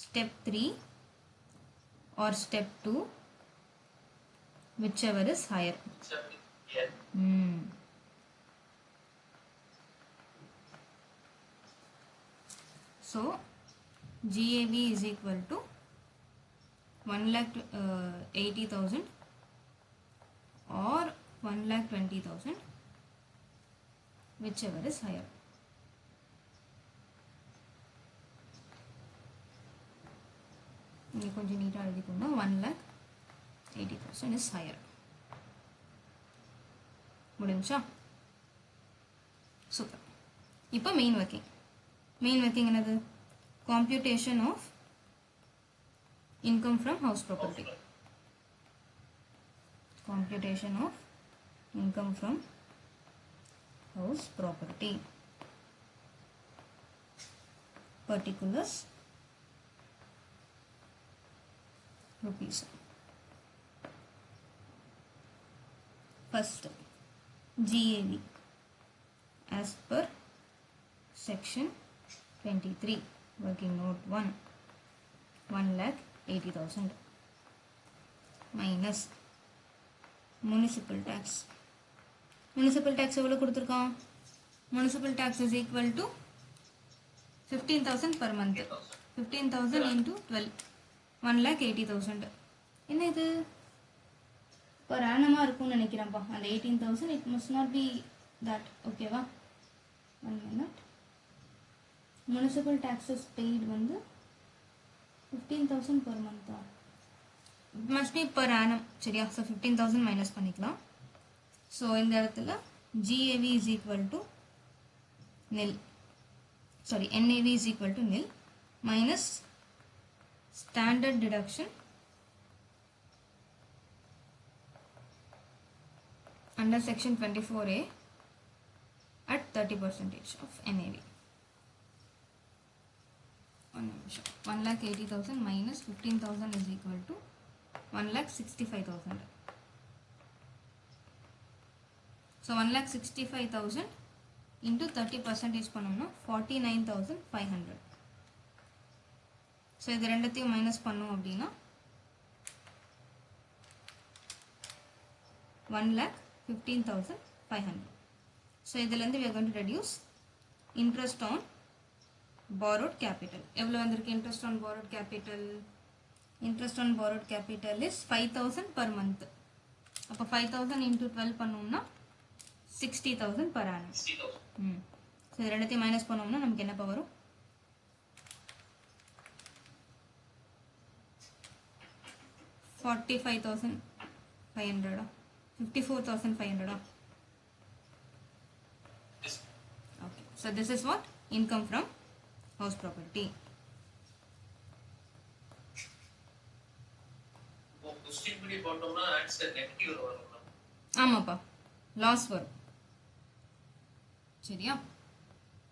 Step 3 or step 2 whichever is higher. So GAV is equal to 1,80,000 or 1,20,000 whichever is higher. இங்கே கொஞ்சம் நீட்டாக எழுதிக்கோங்க. 1,80,000 is higher. முடிஞ்சா? சூப்பர். இப்போ மெயின் ஒர்க்கிங். மெயின் ஒர்க்கிங் என்னது? computation of income from house property. computation of income from house property. particulars rupees. First GAV as per section 23 working note 1 1,80,000 minus municipal tax. municipal tax எவ்வளவு கொடுத்திருக்கான்? municipal tax is equal to 15,000 per month. 15,000 into 12 1,80,000. என்ன இது? per annum இருக்கும்னு நினைக்கிறேன்ப்பா. அந்த 18,000 it must not be that. ஓகேவா? 1 minute. municipal taxes paid வந்து 15,000 per month. it must be per annum. சரியா? so 15,000 minus பண்ணிக்கலாம். so இந்த இடத்துல GAV is equal to nil. sorry, NAV is equal to nil minus standard deduction under section 24A at 30% of NAV. 1,80,000 minus 15,000 is equal to 1,65,000. So 1,65,000 into 30% பண்ணோம்னா 49,500. So இது ரெண்டத்தையும் minus பண்ணோம் அப்படின்னா 1,15,500. So இதிலிருந்து we are going to reduce interest on borrowed capital. எவ்வளவு வந்திருக்கு interest on borrowed capital? Interest on borrowed capital is 5,000 per month. அப்போ 5,000 into 12 பண்ணோம்னா 60,000 per annum. 60,000. So இது ரெண்டத்தையும் மைனஸ் பண்ணோம்னா நமக்கு என்னப்பா வரும்? 45,500. 54,500. Yes. Okay. So this is what? Income from house property. Question படி போட்டோம்னா ஆன்சர் நெகட்டிவ் வரும்ல. ஆமாப்பா, லாஸ் வரும். சரியா?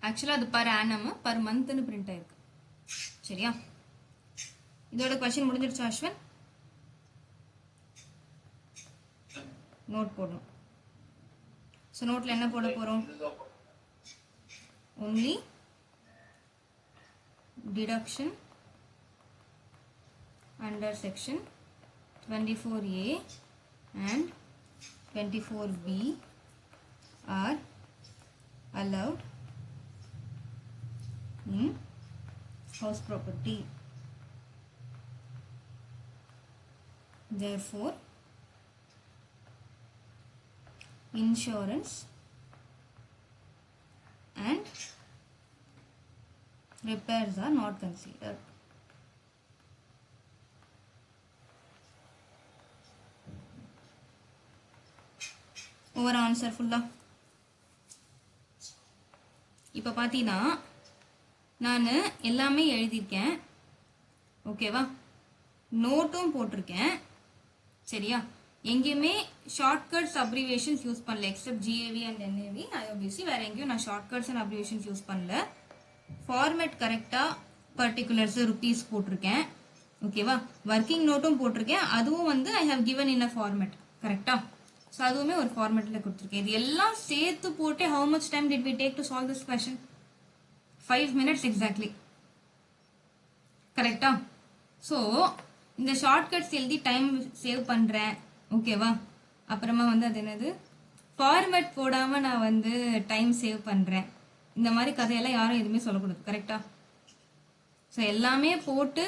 ஆக்சுவலா அது பர் ஆனம் பர் மந்த்னு பிரிண்ட் ஆயிருக்கு. சரியா? இதோட क्वेश्चन முடிஞ்சிருச்சு அஸ்வின். நோட் போடணும். ஸோ நோட்டில் என்ன போட போகிறோம்? only deduction under section 24A and 24B are allowed in house property. Therefore, insurance and repairs are not considered. Over answer full. இப்போ பார்த்தீங்கன்னா நான் எல்லாமே எழுதியிருக்கேன். ஓகேவா? நோட்டும் போட்டிருக்கேன். சரியா? எங்கேயுமே ஷார்ட்கட்ஸ் அப்ரிவேஷன்ஸ் யூஸ் பண்ணல except GAV and NAV. IOPC வேற எங்கேயும் நான் ஷார்ட்கட்ஸ் அண்ட் அப்ரிவேஷன்ஸ் யூஸ் பண்ணல. ஃபார்மேட் கரெக்டாக பர்டிகுலர்ஸ் ருபீஸ் போட்டிருக்கேன். ஓகேவா? ஒர்க்கிங் நோட்டும் போட்டிருக்கேன். அதுவும் வந்து I have given in a format. கரெக்டா? ஸோ அதுவுமே ஒரு ஃபார்மேட்டில் கொடுத்துருக்கேன். இது எல்லாம் சேர்த்து போட்டு how much time did we take to solve this question? 5 minutes exactly. கரெக்டா? ஸோ இந்த ஷார்ட்கட்ஸ் எழுதி டைம் சேவ் பண்ணுறேன். ஓகேவா? அப்புறமா வந்து அது என்னது, ஃபார்மேட் போடாமல் நான் வந்து டைம் சேவ் பண்ணுறேன். இந்த மாதிரி கதையெல்லாம் யாரும் எதுவுமே சொல்லக்கூடாது. கரெக்டா? ஸோ எல்லாமே போட்டு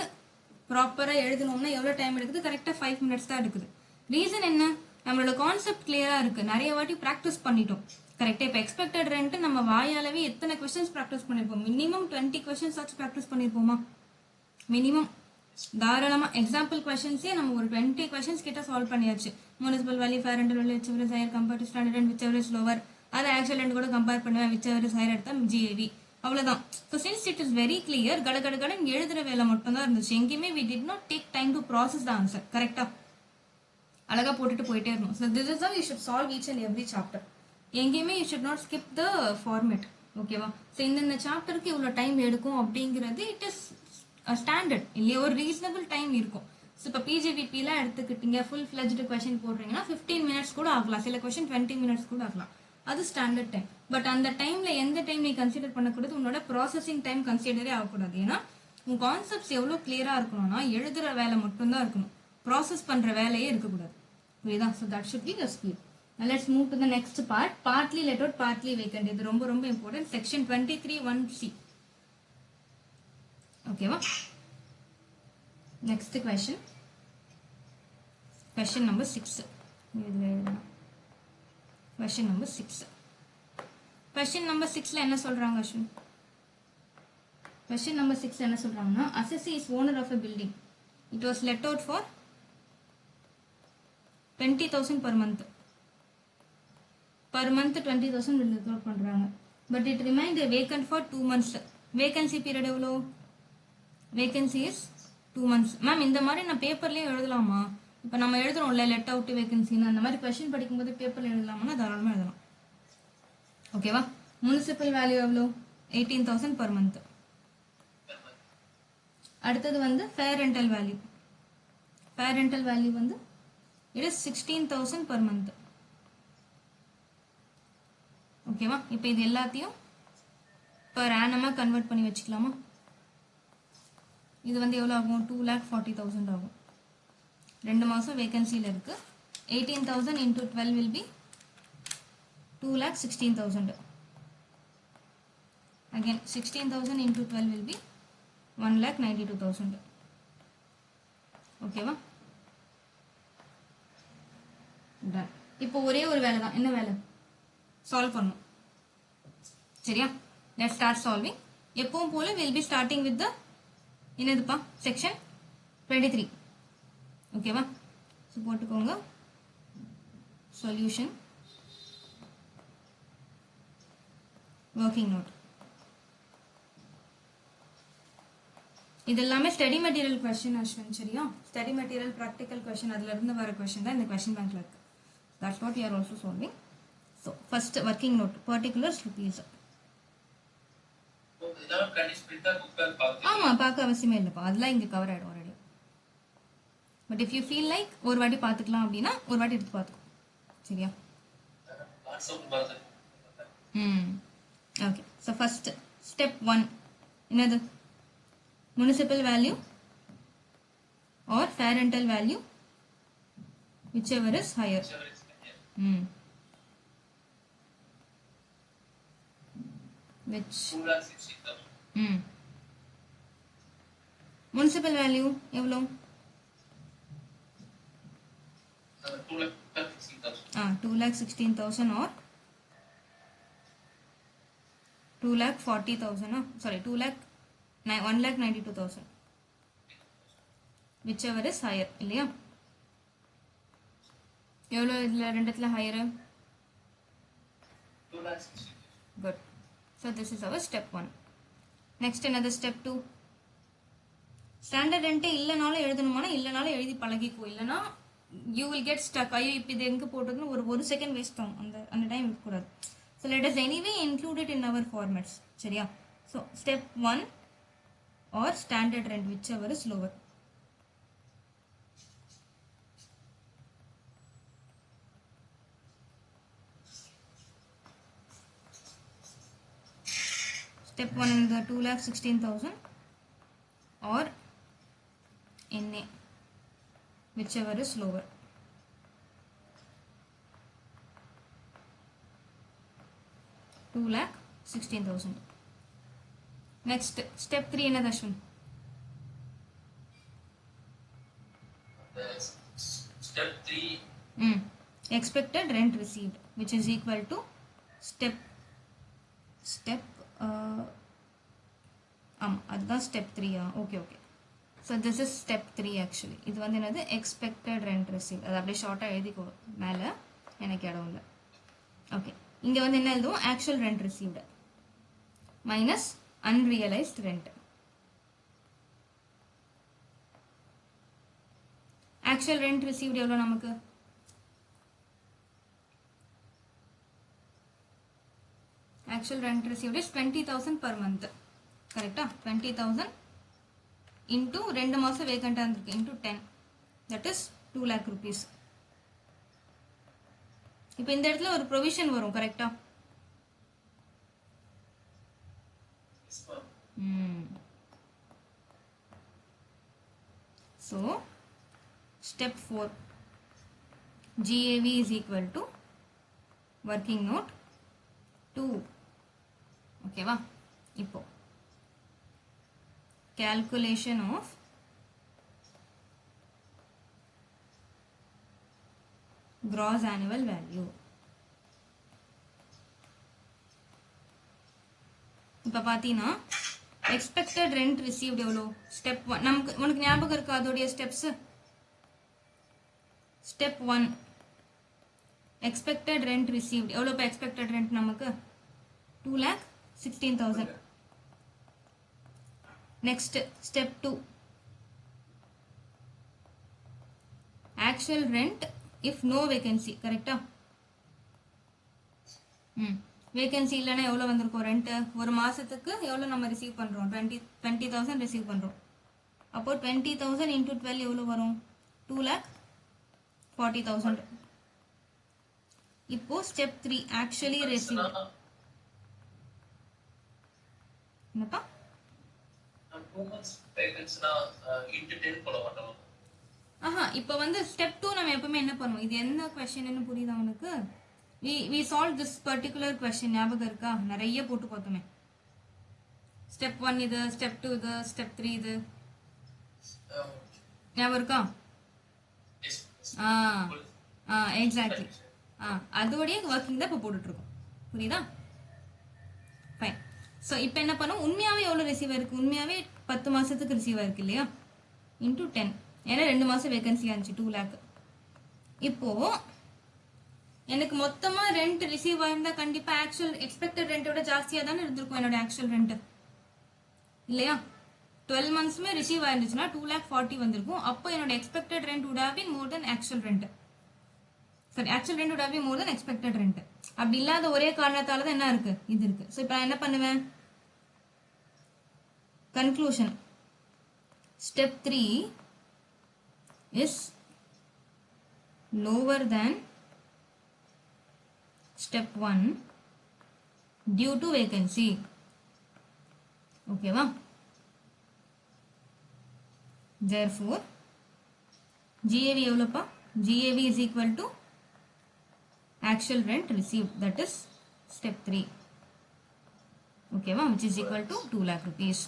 ப்ராப்பராக எழுதணும்னா எவ்வளோ டைம் எடுக்குது? கரெக்டாக 5 minutes தான் எடுக்குது. ரீசன் என்ன? நம்மளோட கான்செப்ட் கிளியரா இருக்கு. நிறைய வாட்டி ப்ராக்டிஸ் பண்ணிட்டோம். கரெக்டா? இப்போ எக்ஸ்பெக்டட் ரெண்ட் நம்ம வாயாலவே எத்தனை கொஸ்டின்ஸ் ப்ராக்டிஸ் பண்ணிருப்போம்? மினிமம் 20 questions ஆச்சு ப்ராக்டிஸ் பண்ணிருப்போமா? மினிமம். தாராளமா எக்ஸாம்பிள் கொஸ்டின்ஸே நம்ம ஒரு 20 questions கிட்ட சால்வ் பண்ணியாச்சு. Municipal value, fair rental value, whichever is higher compare to standard rent, whichever is lower, அதை ஆக்சுவல் ரெண்ட் கூட கம்பேர் பண்ணுவேன், விச் எவர் இஸ் ஹையர் எடுத்தா ஜிஏவி. அவ்வளவுதான். So since it is very clear, கடகடகடன் எழுதுற வேலை மட்டும் தான் இருந்துச்சு. எங்கேயுமே we did not take time to process the answer. கரெக்டா? அழகா போட்டுட்டு போயிட்டே இருக்கணும். So this is how you should solve each and every chapter. எங்கேயுமே you should not skip the format. ஓகேவா? ஸோ இந்த சாப்டருக்கு இவ்வளோ டைம் எடுக்கும் அப்படிங்கிறது இட் இஸ் ஸ்டாண்டர்ட் இல்லையா? ஒரு ரீசனபிள் டைம் இருக்கும். ஸோ இப்போ பிஜிபிபிலாம் எடுத்துக்கிட்டீங்க, ஃபுல் ஃபிளஜ்டு கொஸ்டின் போடுறீங்கன்னா 15 minutes கூட ஆகலாம். சில கொஸ்டின் 20 minutes கூட ஆகலாம். அது ஸ்டாண்டர்ட் டைம். பட் அந்த டைம்ல எந்த டைம் நீ கன்சிடர் பண்ணக்கூடாது? உன்னோட ப்ராசஸிங் டைம் கன்சிடரே ஆகக்கூடாது. ஏன்னா உன் கான்செப்ட்ஸ் எவ்வளோ கிளியரா இருக்கணும்னா எழுதுற வேலை மட்டும்தான் இருக்கணும். ப்ராசஸ் பண்ற வேலையே இருக்கக்கூடாது. புரியுதா? So that should be the speed. Let's move to the next part. Partly let out, partly vacant. இது ரொம்ப ரொம்ப இம்பார்ட்டன்ட். Section 23(1)(c). ஓகேவா? Next question, question number 6. Question number 6. Question number 6ல என்ன சொல்றாங்க அஸ்வின்? கொஸ்டின் நம்பர் 6 என்ன சொல்றாங்கன்னா, assessee is owner of a building. It was let out for 20,000 per month. Per month 20,000 will let out பண்றாங்க. But it remained vacant for 2 months. Vacancy period எவ்வளோ? Vacancy is 2 months. Ma'am இந்த மாதிரி நான் பேப்பர்லேயே எழுதலாமா? இப்போ நம்ம எழுதுறோம்ல லெட் அவுட் வேகன்சின்னு, அந்த மாதிரி கொஸ்டின் படிக்கும்போது பேப்பரில் எழுதலாமா? தாராளமாக எழுதலாம். ஓகேவா? முனிசிபல் வேல்யூ எவ்வளோ? 18,000 per month. அடுத்தது வந்து fair rental value. Fair rental value வந்து இட் இஸ் 16,000 per month. ஓகேவா? இப்போ இது எல்லாத்தையும் பர் ஆனமாக கன்வெர்ட் பண்ணி வச்சுக்கலாமா? இது வந்து எவ்வளோ ஆகும்? 2,40,000 ஆகும். 2 மாதம் வேகன்சியில் இருக்குது. 18,000 into 12 will be 2,16,000. Again 16,000 into 12 will be 1,92,000. ஓகேவா? டன். இப்போ ஒரே ஒரு வேலை தான். என்ன வேலை? சால்வ் பண்ணும். சரியா? let's start solving. எப்பவும் போல we'll be starting with the என்னதுப்பா செக்ஷன் 23. ஓகேவா? ஸோ போட்டுக்கோங்க சொல்யூஷன் ஒர்க்கிங் நோட். இது எல்லாமே ஸ்டடி மெட்டீரியல் கொஸ்டின் அஸ்வின். சரியா? ஸ்டடி மெட்டீரியல் ப்ராக்டிக்கல் கொஸ்டின் அதுல இருந்து வர கொஸ்டின் தான் இந்த கொஸ்டின் பேங்க்ல இருக்கு. That's what you are also solving. So first working note particulars rupees. ஆமா பார்க்க அவசியமே இல்லைப்பா, அதெல்லாம் இங்க கவர் ஆயிடும் already. But if you feel like ஒரு வாட்டி பார்த்துக்கலாம் அப்படின்னா ஒரு வாட்டி எடுத்து பார்த்துக்கோ. சரியா? ஓகே. ஸோ ஃபர்ஸ்ட் ஸ்டெப் 1 என்னது? Municipal value or fair rental value whichever is higher. which municipal value எவ்வளோ? 2,16,000 or 2,40,000. sorry 1,92,000 whichever is higher. இல்லையா? எவ்வளோ இதில் ரெண்டுத்துல higher? 2,60,000. Good. So this is our step 1. Next another step 2. Standard ரெண்டே இல்லைனாலும் எழுதணுமானா இல்லைனாலும் எழுதி பழகிக்கோ. இல்லைனா யூ வில் கெட் ஸ்டக். ஐயோ இப்போ இது எங்கே போட்டதுன்னு ஒரு செகண்ட் வேஸ்ட் ஆகும். அந்த டைம் இருக்கக்கூடாது. So let us anyway included in our formats. சரியா? So step 1 or standard rent whichever is lower. Step 1 in the 2,16,000 or NA, whichever is lower. $2,16,000. Next step 3 another Ashwin. Step 3. Expected rent received, which is equal to step அதுதான் step 3. okay. So this is step 3 actually. இது வந்து என்னது? expected rent received. அது அப்படியே ஷார்ட்டா எழுதிக்கோ மேலே, எனக்கு இடம் இல்லை. ஓகே. இங்க வந்து என்ன எழுதுவோம்? actual rent received minus unrealized rent. actual rent received எவ்வளோ நமக்கு? actual rent received is 20,000 per month. கரெக்டா? 20,000 into 2 மாசம் வேகண்டா இருக்கு into 10, that is 2 lakh rupees. இப்போ இந்த இடத்துல ஒரு ப்ரொவிஷன் வரும். கரெக்டா? so step 4 GAV is equal to working note 2. ஓகேவா? இப்போ calculation of gross annual value. இப்போ பார்த்தீங்கன்னா expected rent received எவ்வளோ? step 1 நமக்கு உனக்கு ஞாபகம் இருக்கா அதோடைய steps? step 1 expected rent received எவ்வளோ? இப்போ expected rent நமக்கு 2,16,000. next step 2 actual rent if no vacancy. கரெக்டா? வேகன்சி இல்லைன்னா எவ்வளோ வந்திருக்கும் ரெண்ட்டு? ஒரு மாதத்துக்கு எவ்வளோ நம்ம ரிசீவ் பண்ணுறோம்? 20,000 ரிசீவ் பண்ணுறோம். அப்போ 20,000 இன்டூ 12 எவ்வளோ வரும்? 2,40,000. இப்போ ஸ்டெப் 3 ஆக்சுவலி ரிசீவ். என்னப்பா? ஆஹா, இப்போ வந்து ஸ்டெப் 2 நம்ம எப்பவுமே என்ன பண்ணுவோம்? இது என்ன கொஸ்டின்னு புரியுதா உனக்கு? we solve this particular question. ஞாபகம் இருக்கா? நிறைய போட்டு பார்த்தோமே. ஸ்டெப் 1 இது, ஸ்டெப் 2 இது, ஸ்டெப் 3 இது. ஞாபகம் இருக்கா? எக்ஸாக்ட்லி. அதோடைய ஒர்க்கிங் தான் இப்போ போட்டுட்டு இருக்கோம். புரியுதா? ஃபைன். ஸோ இப்போ என்ன பண்ணும்? உண்மையாவே எவ்வளோ ரிசீவ் இருக்கு? உண்மையாவே 10 மாசத்துக்கு ரிசீவ் இருக்கு இல்லையா? இன்டூ 10. ஏன்னா 2 மாசம் வேகன்சி ஆச்சு, 2 lakh. இப்போ எனக்கு மொத்தமா ரெண்ட் ரிசீவ் ஆயிருந்தா கண்டிப்பா ஆக்சுவல் எக்ஸ்பெக்டட் ரெண்டோட ஜாஸ்தியா தானே இருந்திருக்கும் என்னோட ஆக்சுவல் ரெண்ட் இல்லையா? 12 monthsமே ரிசீவ் ஆயிருந்துச்சுன்னா 2,40,000 வந்திருக்கும். அப்போ என்னோட expected rent would have been more than actual rent. சரி, actual rent would have been more than expected rent. அப்படி இல்லாத ஒரே காரணத்தால தான் என்ன இருக்கு? இது இருக்கு. ஸோ இப்போ நான் என்ன பண்ணுவேன்? Conclusion. Step 3 is lower than step 1 due to vacancy. Okay va? Therefore GAV எவ்வளோப்பா? GAV is equal to actual rent received, that is step 3. Okay va? Which is equal to 2 lakh rupees.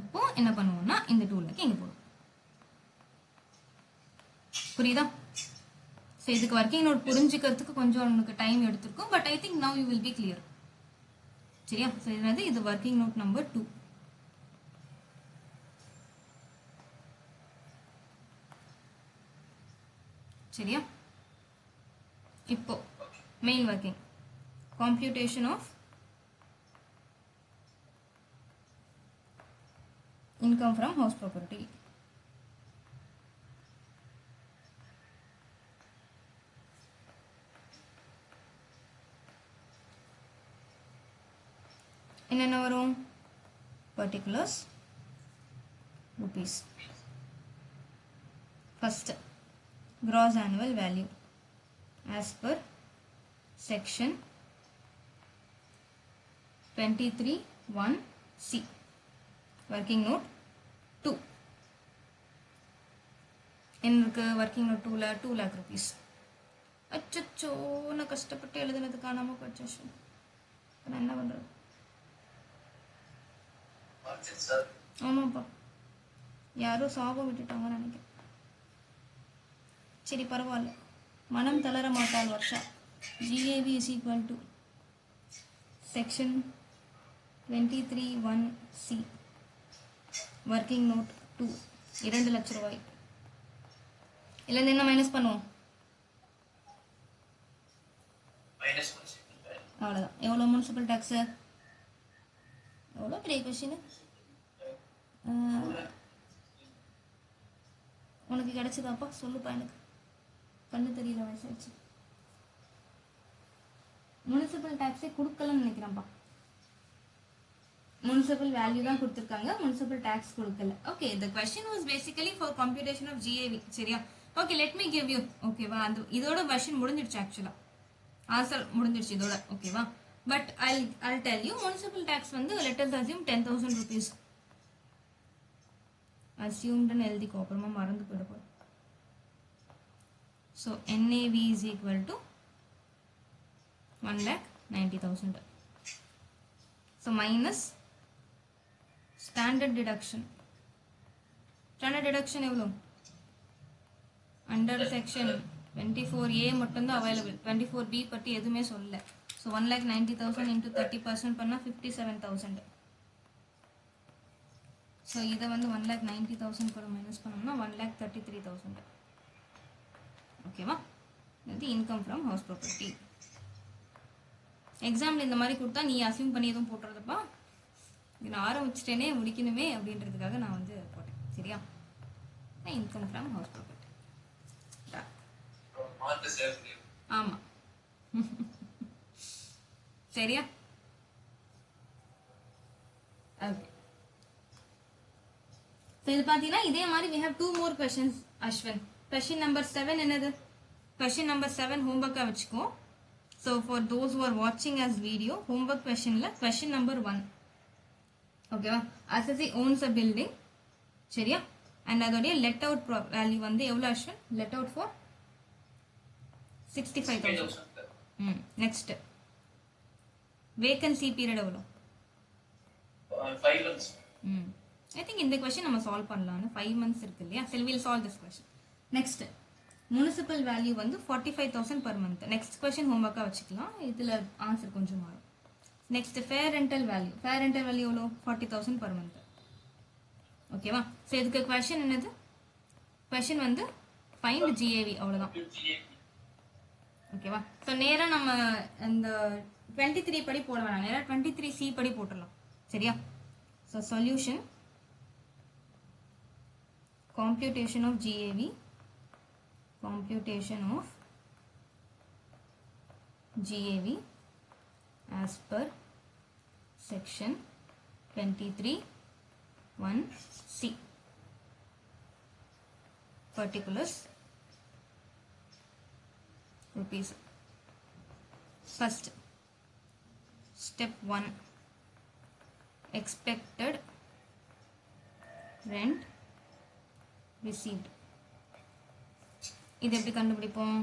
இப்போ என்ன பண்ணுவோம்னா இந்த 2 lakh இங்க போடும். புரியுதா? So இதுக்கு working note புரிஞ்சுக்கிறதுக்கு கொஞ்சம் உங்களுக்கு டைம் எடுத்திருக்கும். But I think now you will be clear. சரியா? ஸோ இது ஒர்க்கிங் நோட் நம்பர் 2. சரியா? இப்போ main working computation of income from house property. என்னென்ன வரும்? particulars rupees. First, gross annual value as per section 23(1)(c). working note 2. எனக்கு working note 2 lakh rupees. அச்சோ, நான் கஷ்டப்பட்டு எழுதுனது காணாம போச்சு. நான் என்ன பண்றது? ஆமாப்பா, யாரோ சாபம் விட்டுட்டாங்கன்னு நினைக்கிறேன். சரி, பரவாயில்ல, மனம் தளர மாட்டாள் Varsha. GAV is equal to section 23(1)(c. working note 2. 2 லட்ச ரூபாய். இல்லைன்னு என்ன மைனஸ் பண்ணுவோம்? அவ்வளோதான். எவ்வளோ முனிசிபல் டேக்ஸு? எவ்வளோ பெரிய கொஸ்டின். உனக்கு கிடைச்சதாப்பா? சொல்லுப்பா, எனக்கு கண்ணு தெரியல, வயசாச்சு. முனிசிபல் டேக்ஸே கொடுக்கலன்னு நினைக்கிறேன்ப்பா. முனிசிபல் வேல்யூ தான் கொடுத்துருக்காங்க, முனிசிபல் டேக்ஸ் கொடுக்கல. Okay, the question was basically for computation of GAV. சரியா? Okay, let me give you. ஓகேவா? அந்த இதோட கொஸ்டின் முடிஞ்சிடுச்சு. ஆக்சுவலா ஆன்சர் முடிஞ்சிடுச்சு இதோட. ஓகேவா? But I'll tell you, municipal tax வந்து let us assume 10,000 rupees. assumed ன்னு எழுதிக்கோ, அப்புறமா மறந்து போயிடும். So NAV is equal to 1,90,000. So minus standard deduction. Standard deduction எவ்வளோ? under section 24A மட்டும்தான் அவைலபிள். 24B பற்றி எதுவுமே சொல்லல. ஸோ 1,90,000 into 30% பண்ணால் 57,000. ஸோ இதை வந்து 1,90,000 கூட மைனஸ் பண்ணோம்னா 1,33,000. ஓகேவா? இது income from house property. Example இந்த மாதிரி கொடுத்தா நீ அசியூம் பண்ணி எதுவும் போட்டுறதுப்பா. இது நான் ஆரம்பிச்சிட்டேனே, முடிக்கணுமே அப்படின்றதுக்காக நான் வந்து போட்டேன். சரியா? Income from house property. Mark save ஆமா சரியா ஓகே ஸோ இது பார்த்தீங்கன்னா இதே மாதிரி we have two more questions Ashwin question number 7 என்னது question number 7 homework வச்சுக்கோ so for those who are watching as video homework questionல question number 1 ஓகேவா SSC owns a building சரியா and அதோடைய let out value வந்து எவ்வளோ Ashwin let out for 65,000 next vacancy period எவ்வளோ 5 months I think இந்த question நம்ம solve பண்ணலாம்னு 5 months இருக்கு இல்லையா so we'll solve this question next municipal value வந்து 45,000 per month next question homework வச்சுக்கலாம் இதுல ஆன்சர் கொஞ்சம் மாறும் next fair rental value எவ்வளோ 40,000 per month ஓகேவா so இதுக்கு question என்னது question வந்து find GAV அவ்வளவுதான் ஓகேவா so நேரா நம்ம இந்த 23 படி போட வேணாம் நேரா 23C படி போட்டுடலாம் சரியா so solution computation of GAV as per section 23(1)C particulars rupees first step 1 expected rent received இது எப்படி கண்டுபிடிப்போம்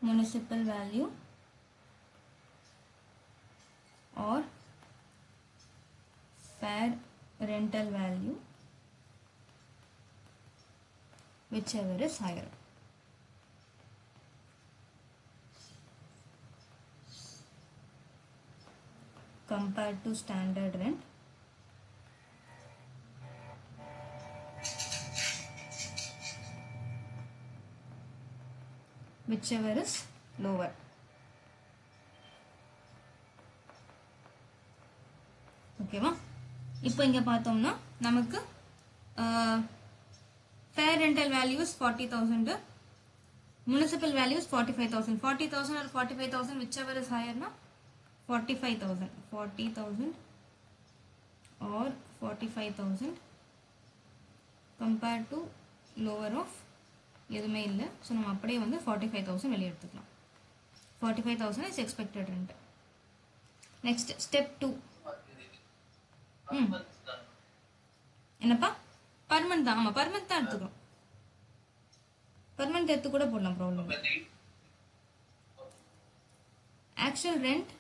municipal value or fair rental value whichever is higher compared to standard rent whichever is lower ஓகேவா இப்போ இங்க பார்த்தோம்னா நமக்கு fair rental value is 40,000 municipal value is 45,000 40,000 or 45,000 whichever is higher na 40,000 or 45,000 compared to lower of எதுவுமே இல்லை so நம்ம அப்படியே வந்து 45,000 வெளியே எடுத்துக்கலாம் 45,000 is expected rent next step 2 என்னப்பா பர்மனன்ட் தான் ஆமாம் பர்மனன்ட் தான் எடுத்துக்கிறோம் பர்மனன்ட் எடுத்து கூட போடலாம் problem actual rent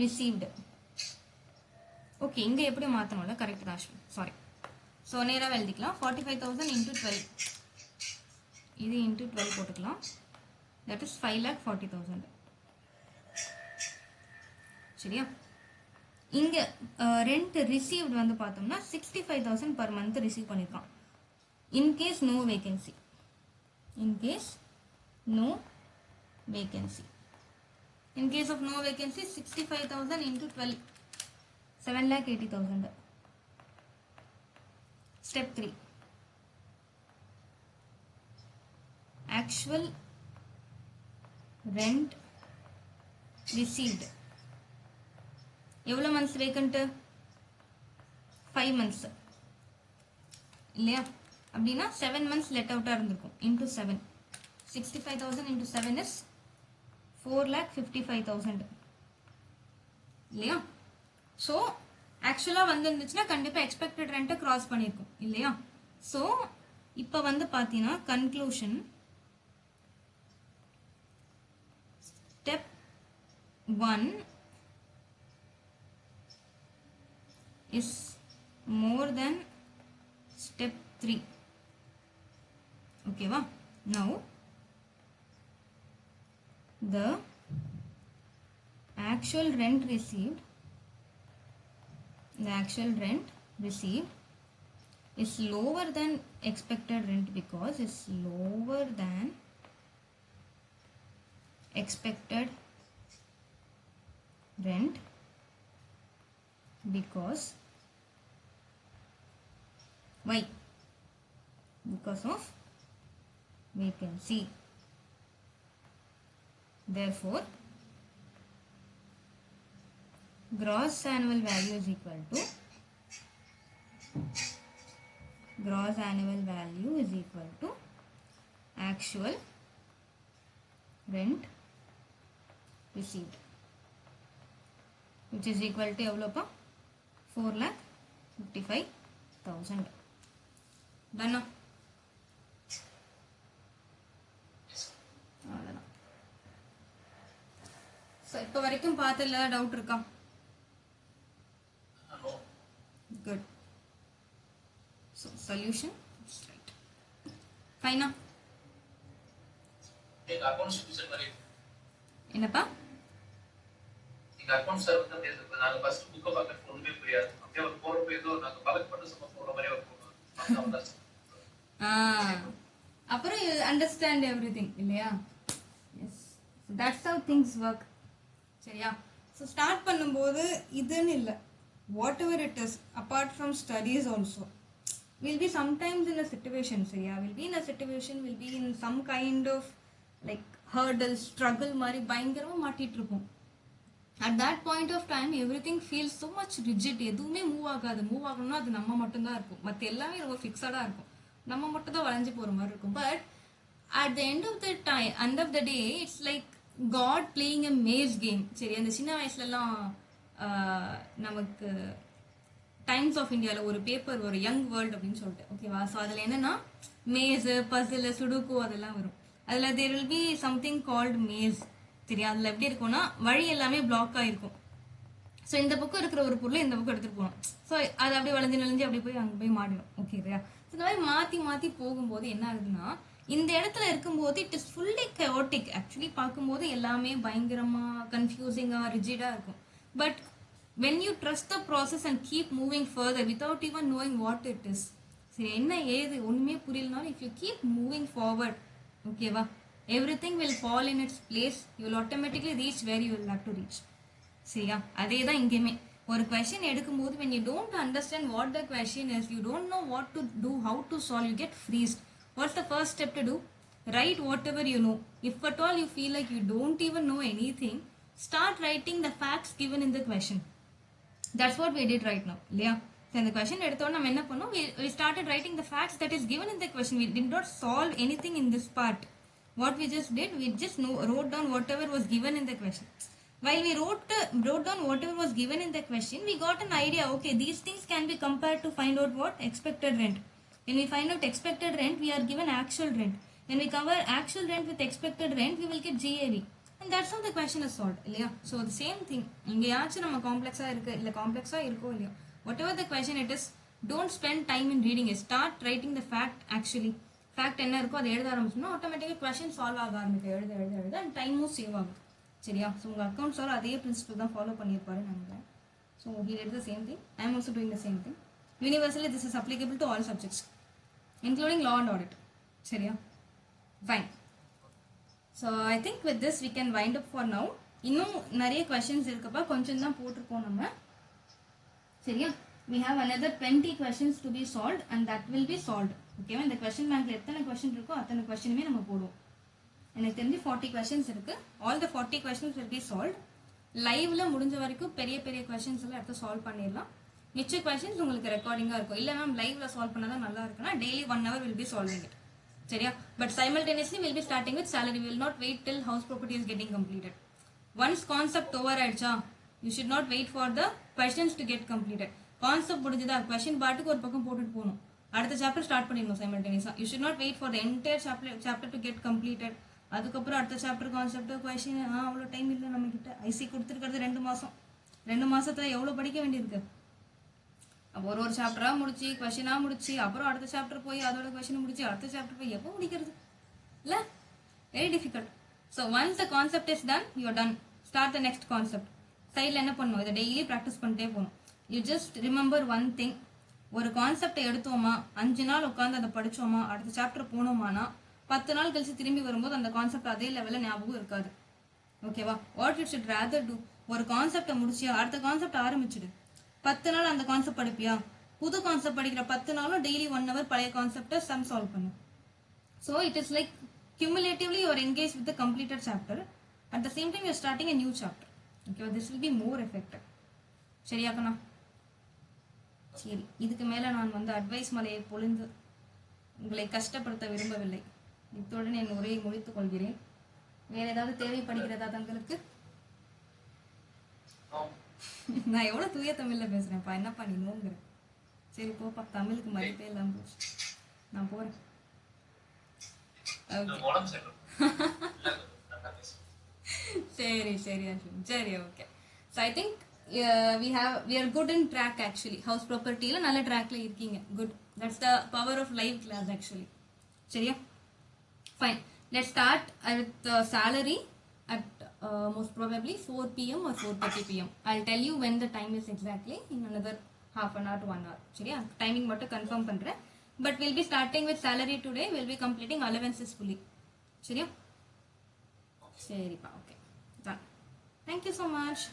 received okay இங்கே எப்படி மாற்றணும்ல கரெக்ட் தான் சாரி ஸோ நேராக எழுதிக்கலாம் 45,000 into 12 இது into 12 போட்டுக்கலாம் that is 5,40,000 சரியா இங்க ரெண்ட் ரிசீவ்ட் வந்து பார்த்தோம்னா 65,000 per month ரிசீவ் பண்ணிருக்கான் in case no vacancy in case of no vacancy 65,000 into 12 7,80,000 step 3 actual rent received எவ்வளவு months vacant 5 months இல்லையா அப்படின்னா 7 months let out இருந்திருக்கும் into 7 65,000 into 7 is 4,55,000 இல்லையா ஸோ ஆக்சுவலாக வந்து இருந்துச்சுன்னா கண்டிப்பாக எக்ஸ்பெக்டட் ரெண்ட்டை கிராஸ் பண்ணியிருக்கும் இல்லையா ஸோ இப்போ வந்து பார்த்தீங்கன்னா conclusion step 1 is more than step 3 okay va now the actual rent received is lower than expected rent because it's lower than expected rent because why because of vacancy. Therefore, gross annual value is equal to gross annual value is equal to actual rent received, which is equal to எவ்வளோப்பா 4,55,000. Done. அவ்வளோதான். So இப்போ வரைக்கும் பார்த்தல doubt இருக்கா? Good. So solution is right. Fine. एक accounts division மாதிரி என்னப்பா? இந்த account sir வந்து பேசுறது நாங்க ஃபர்ஸ்ட் புக்க பார்க்க ஒண்ணுமே புரியாது. அப்படியே ஒரு போறப்ப ஏதோ நாங்க பலக் பண்ண சம போற மாதிரி இருக்கும். அப்புறம் you understand everything இல்லையா? Yes. So that's how things work. சரியா? So start பண்ணும்போது இதுன்னு இல்ல. Whatever it is, apart from studies also, we'll be sometimes in a situation, சரியா? We'll be in a situation, we'll be in some kind of like hurdle, struggle மாதிரி பயங்கரமா மாட்டிட்டு இருப்போம். At that point of time, everything feels so much rigid. எதுவுமே move ஆகாது. Move ஆகணும்னா அது நம்ம மட்டும்தான் இருக்கும். மற்ற எல்லாமே ரொம்ப ஃபிக்ஸடாக இருக்கும். நம்ம மட்டும் தான் வளைஞ்சு போகிற மாதிரி இருக்கும். But at the end of the time, end of the day, it's like God playing a maze game. சரி, அந்த சின்ன வயசுலலாம் நமக்கு டைம்ஸ் ஆஃப் இந்தியாவில் ஒரு பேப்பர் ஒரு யங் வேர்ல்டு அப்படின்னு சொல்லிட்டு ஓகேவா. ஸோ அதில் என்னன்னா மேஸு பசில் சுடுக்கு அதெல்லாம் வரும். அதில் there will be something called maze. சரியா? அதில் எப்படி இருக்கும்னா வழி எல்லாமே பிளாக் ஆகிருக்கும். ஸோ இந்த பக்கம் இருக்கிற ஒரு பொருளை இந்த பக்கம் எடுத்துகிட்டு போகணும். ஸோ அது அப்படியே வளைஞ்சு நெளிஞ்சு அப்படி போய் அங்கே போய் மாட்டிடும். ஓகே இல்லையா? ஸோ இந்த மாதிரி மாற்றி மாற்றி போகும்போது என்ன ஆகுதுன்னா இந்த இடத்துல இருக்கும்போது இட் இஸ் ஃபுல்லி கயோட்டிக். ஆக்சுவலி பார்க்கும்போது எல்லாமே பயங்கரமாக கன்ஃபியூசிங்காக ரிஜிடாக இருக்கும். But when you trust the process and keep moving further without even knowing what it is, சரி என்ன ஏது ஒன்றுமே புரியலனாலும் if you keep moving forward, ஓகேவா, everything will fall in its place. You will automatically reach where you will have to reach. சரியா? அதே தான் இங்கேயுமே ஒரு கொஷின் எடுக்கும்போது when you don't understand what the question is, you don't know what to do, how to solve, you get freezed. What's the first step to do? Write whatever you know. If at all you feel like you don't even know anything, start writing the facts given in the question. That's what we did right now. இல்லையா? So இந்த question எடுத்தோம் நம்ம என்ன பண்ணோம்? We started writing the facts that is given in the question. We did not solve anything in this part. What we just did, we just wrote down whatever was given in the question. While we wrote down whatever was given in the question, we got an idea. Okay, these things can be compared to find out what? Expected rent. When we find out expected rent, we are given actual rent. When we cover actual rent with expected rent, we will get GAV. And that's how the question is solved. இல்லையா? So the same thing. இங்கேயாச்சும் நம்ம காம்ப்ளெக்ஸாக இருக்கு இல்லை காம்ப்ளெக்ஸாக இருக்கோ இல்லையோ, whatever the question it is, don't spend time in reading it. Start writing the fact actually. Fact என்ன இருக்கோ அதை எழுத ஆரம்பிச்சோம்னா ஆட்டோமேட்டிக்காக question சால்வ் ஆக ஆரம்பிக்கும். எழுத எழுத எழுத அண்ட் டைமும் சேவ் ஆகும். சரியா? ஸோ உங்கள் அக்கௌண்ட் சார் அதே பிரின்சிபல் தான் ஃபாலோ பண்ணியிருப்பாருன்னு நினைக்கிறேன். So he did the same thing. I am also doing the same thing. Universally this is applicable to all subjects, including law and audit. சரியா? Fine. So I think with this we can wind up for now. இன்னும் நிறைய questions இருக்கப்பா, கொஞ்சம் தான் போட்டிருக்கோம் நம்ம. சரியா? We have another 20 questions to be solved and that will be solved. ஓகேவா? இந்த question bankல எத்தனை question இருக்கோ அத்தனை questionமே நம்ம போடுவோம். எனக்கு தெரிஞ்சு 40 questions இருக்கு. All the 40 questions will be solved. லைவ்ல முடிஞ்ச வரைக்கும் பெரிய பெரிய questions எல்லாம் எடுத்து சால்வ் பண்ணிடலாம். மிச்ச questions உங்களுக்கு ரெக்கார்டிங்காக இருக்கும். இல்லை மேம் லைவ்ல சால்வ் பண்ணாதான் நல்லா இருக்குன்னா daily 1 hour will be solving it. சரியா? But simultaneously we'll be starting with salary. We will not wait till house property is getting completed. Once concept over ஆயிடுச்சா, you should not wait for the questions to get completed. Concept முடிஞ்சதா, question பாட்டுக்கு ஒரு பக்கம் போட்டுட்டு போகணும். அடுத்த chapter start பண்ணிடணும் simultaneously. You should not wait for the entire chapter to get completed. அதுக்கப்புறம் அடுத்த சாப்டர் கான்செப்ட் கொஷின் அவ்வளோ டைம் இல்லை நம்ம கிட்ட. ஐசி கொடுத்துருக்கிறது 2 மாதம். 2 மாசத்துல எவ்வளோ படிக்க வேண்டியிருக்கு. ஒரு ஒரு சாப்டராக முடிச்சு கொஷினாக முடிச்சு அப்புறம் அடுத்த சாப்டர் போய் அதோட கொஷின் முடிச்சு அடுத்த சாப்டர் போய் எப்போ முடிக்கிறது இல்லை? Very difficult. So once the concept is done, you done. Start the next concept. சைடில் என்ன பண்ணணும்? இதை டெய்லி ப்ராக்டிஸ் பண்ணிட்டே போகணும். You just remember one thing. ஒரு கான்செப்டை எடுத்தோமா, 5 நாள் உட்காந்து அதை படித்தோமா, அடுத்த சாப்டர் போனோமானா 10 நாள் கழிச்சு திரும்பி வரும்போது அந்த கான்செப்ட் அதே லெவலில் ஞாபகம் இருக்காது. ஓகேவா? What you should rather do, ஒரு கான்செப்டை முடிச்சியா அடுத்த கான்செப்ட் ஆரம்பிச்சிடு. 10 நாள் அந்த கான்செப்ட் படிப்பியா, புது கான்செப்ட் படிக்கிற 10 நாளும் டெய்லி 1 hour பழைய கான்செப்டை சம் சால்வ் பண்ணு. So it is like cumulatively you are engaged with the completed chapter. At the same time you are starting a new chapter. Okay, this will be more effective. சரியா கண்ணா? சரி, இதுக்கு மேல நான் வந்து advice மலையை பொழிந்து உங்களை கஷ்டப்படுத்த விரும்பவில்லை. இத்துடன் என் உரையை முடித்துக் கொள்கிறேன். வேற ஏதாவது தேவைப்படுகிறதா தங்களுக்கு? நான் எவ்வளவு தூய தமிழ்ல பேசுறேன்ப்பா, என்னப்பா நீ நோங்குற? சரி போப்பா, தமிழுக்கு மதிப்பே இல்லாம போச்சு. நான் போறேன். சரி சரி அர்ஜுன், சரி okay. So I think we are good in track actually. House ப்ராப்பர்ட்டியில் நல்ல ட்ராக்ல இருக்கீங்க. Good, that's the power of live class actually. சரியா? Fine, let's start with salary at most probably 4 p.m. or 4:30 p.m. I'll tell you when the time is exactly in another half an hour to 1 hour. சரியா? Timing மட்டும் confirm பண்றேன். But we'll be starting with salary today. We'll be completing allowances fully. சரியா? சரிப்பா, okay. Done. Thank you so much.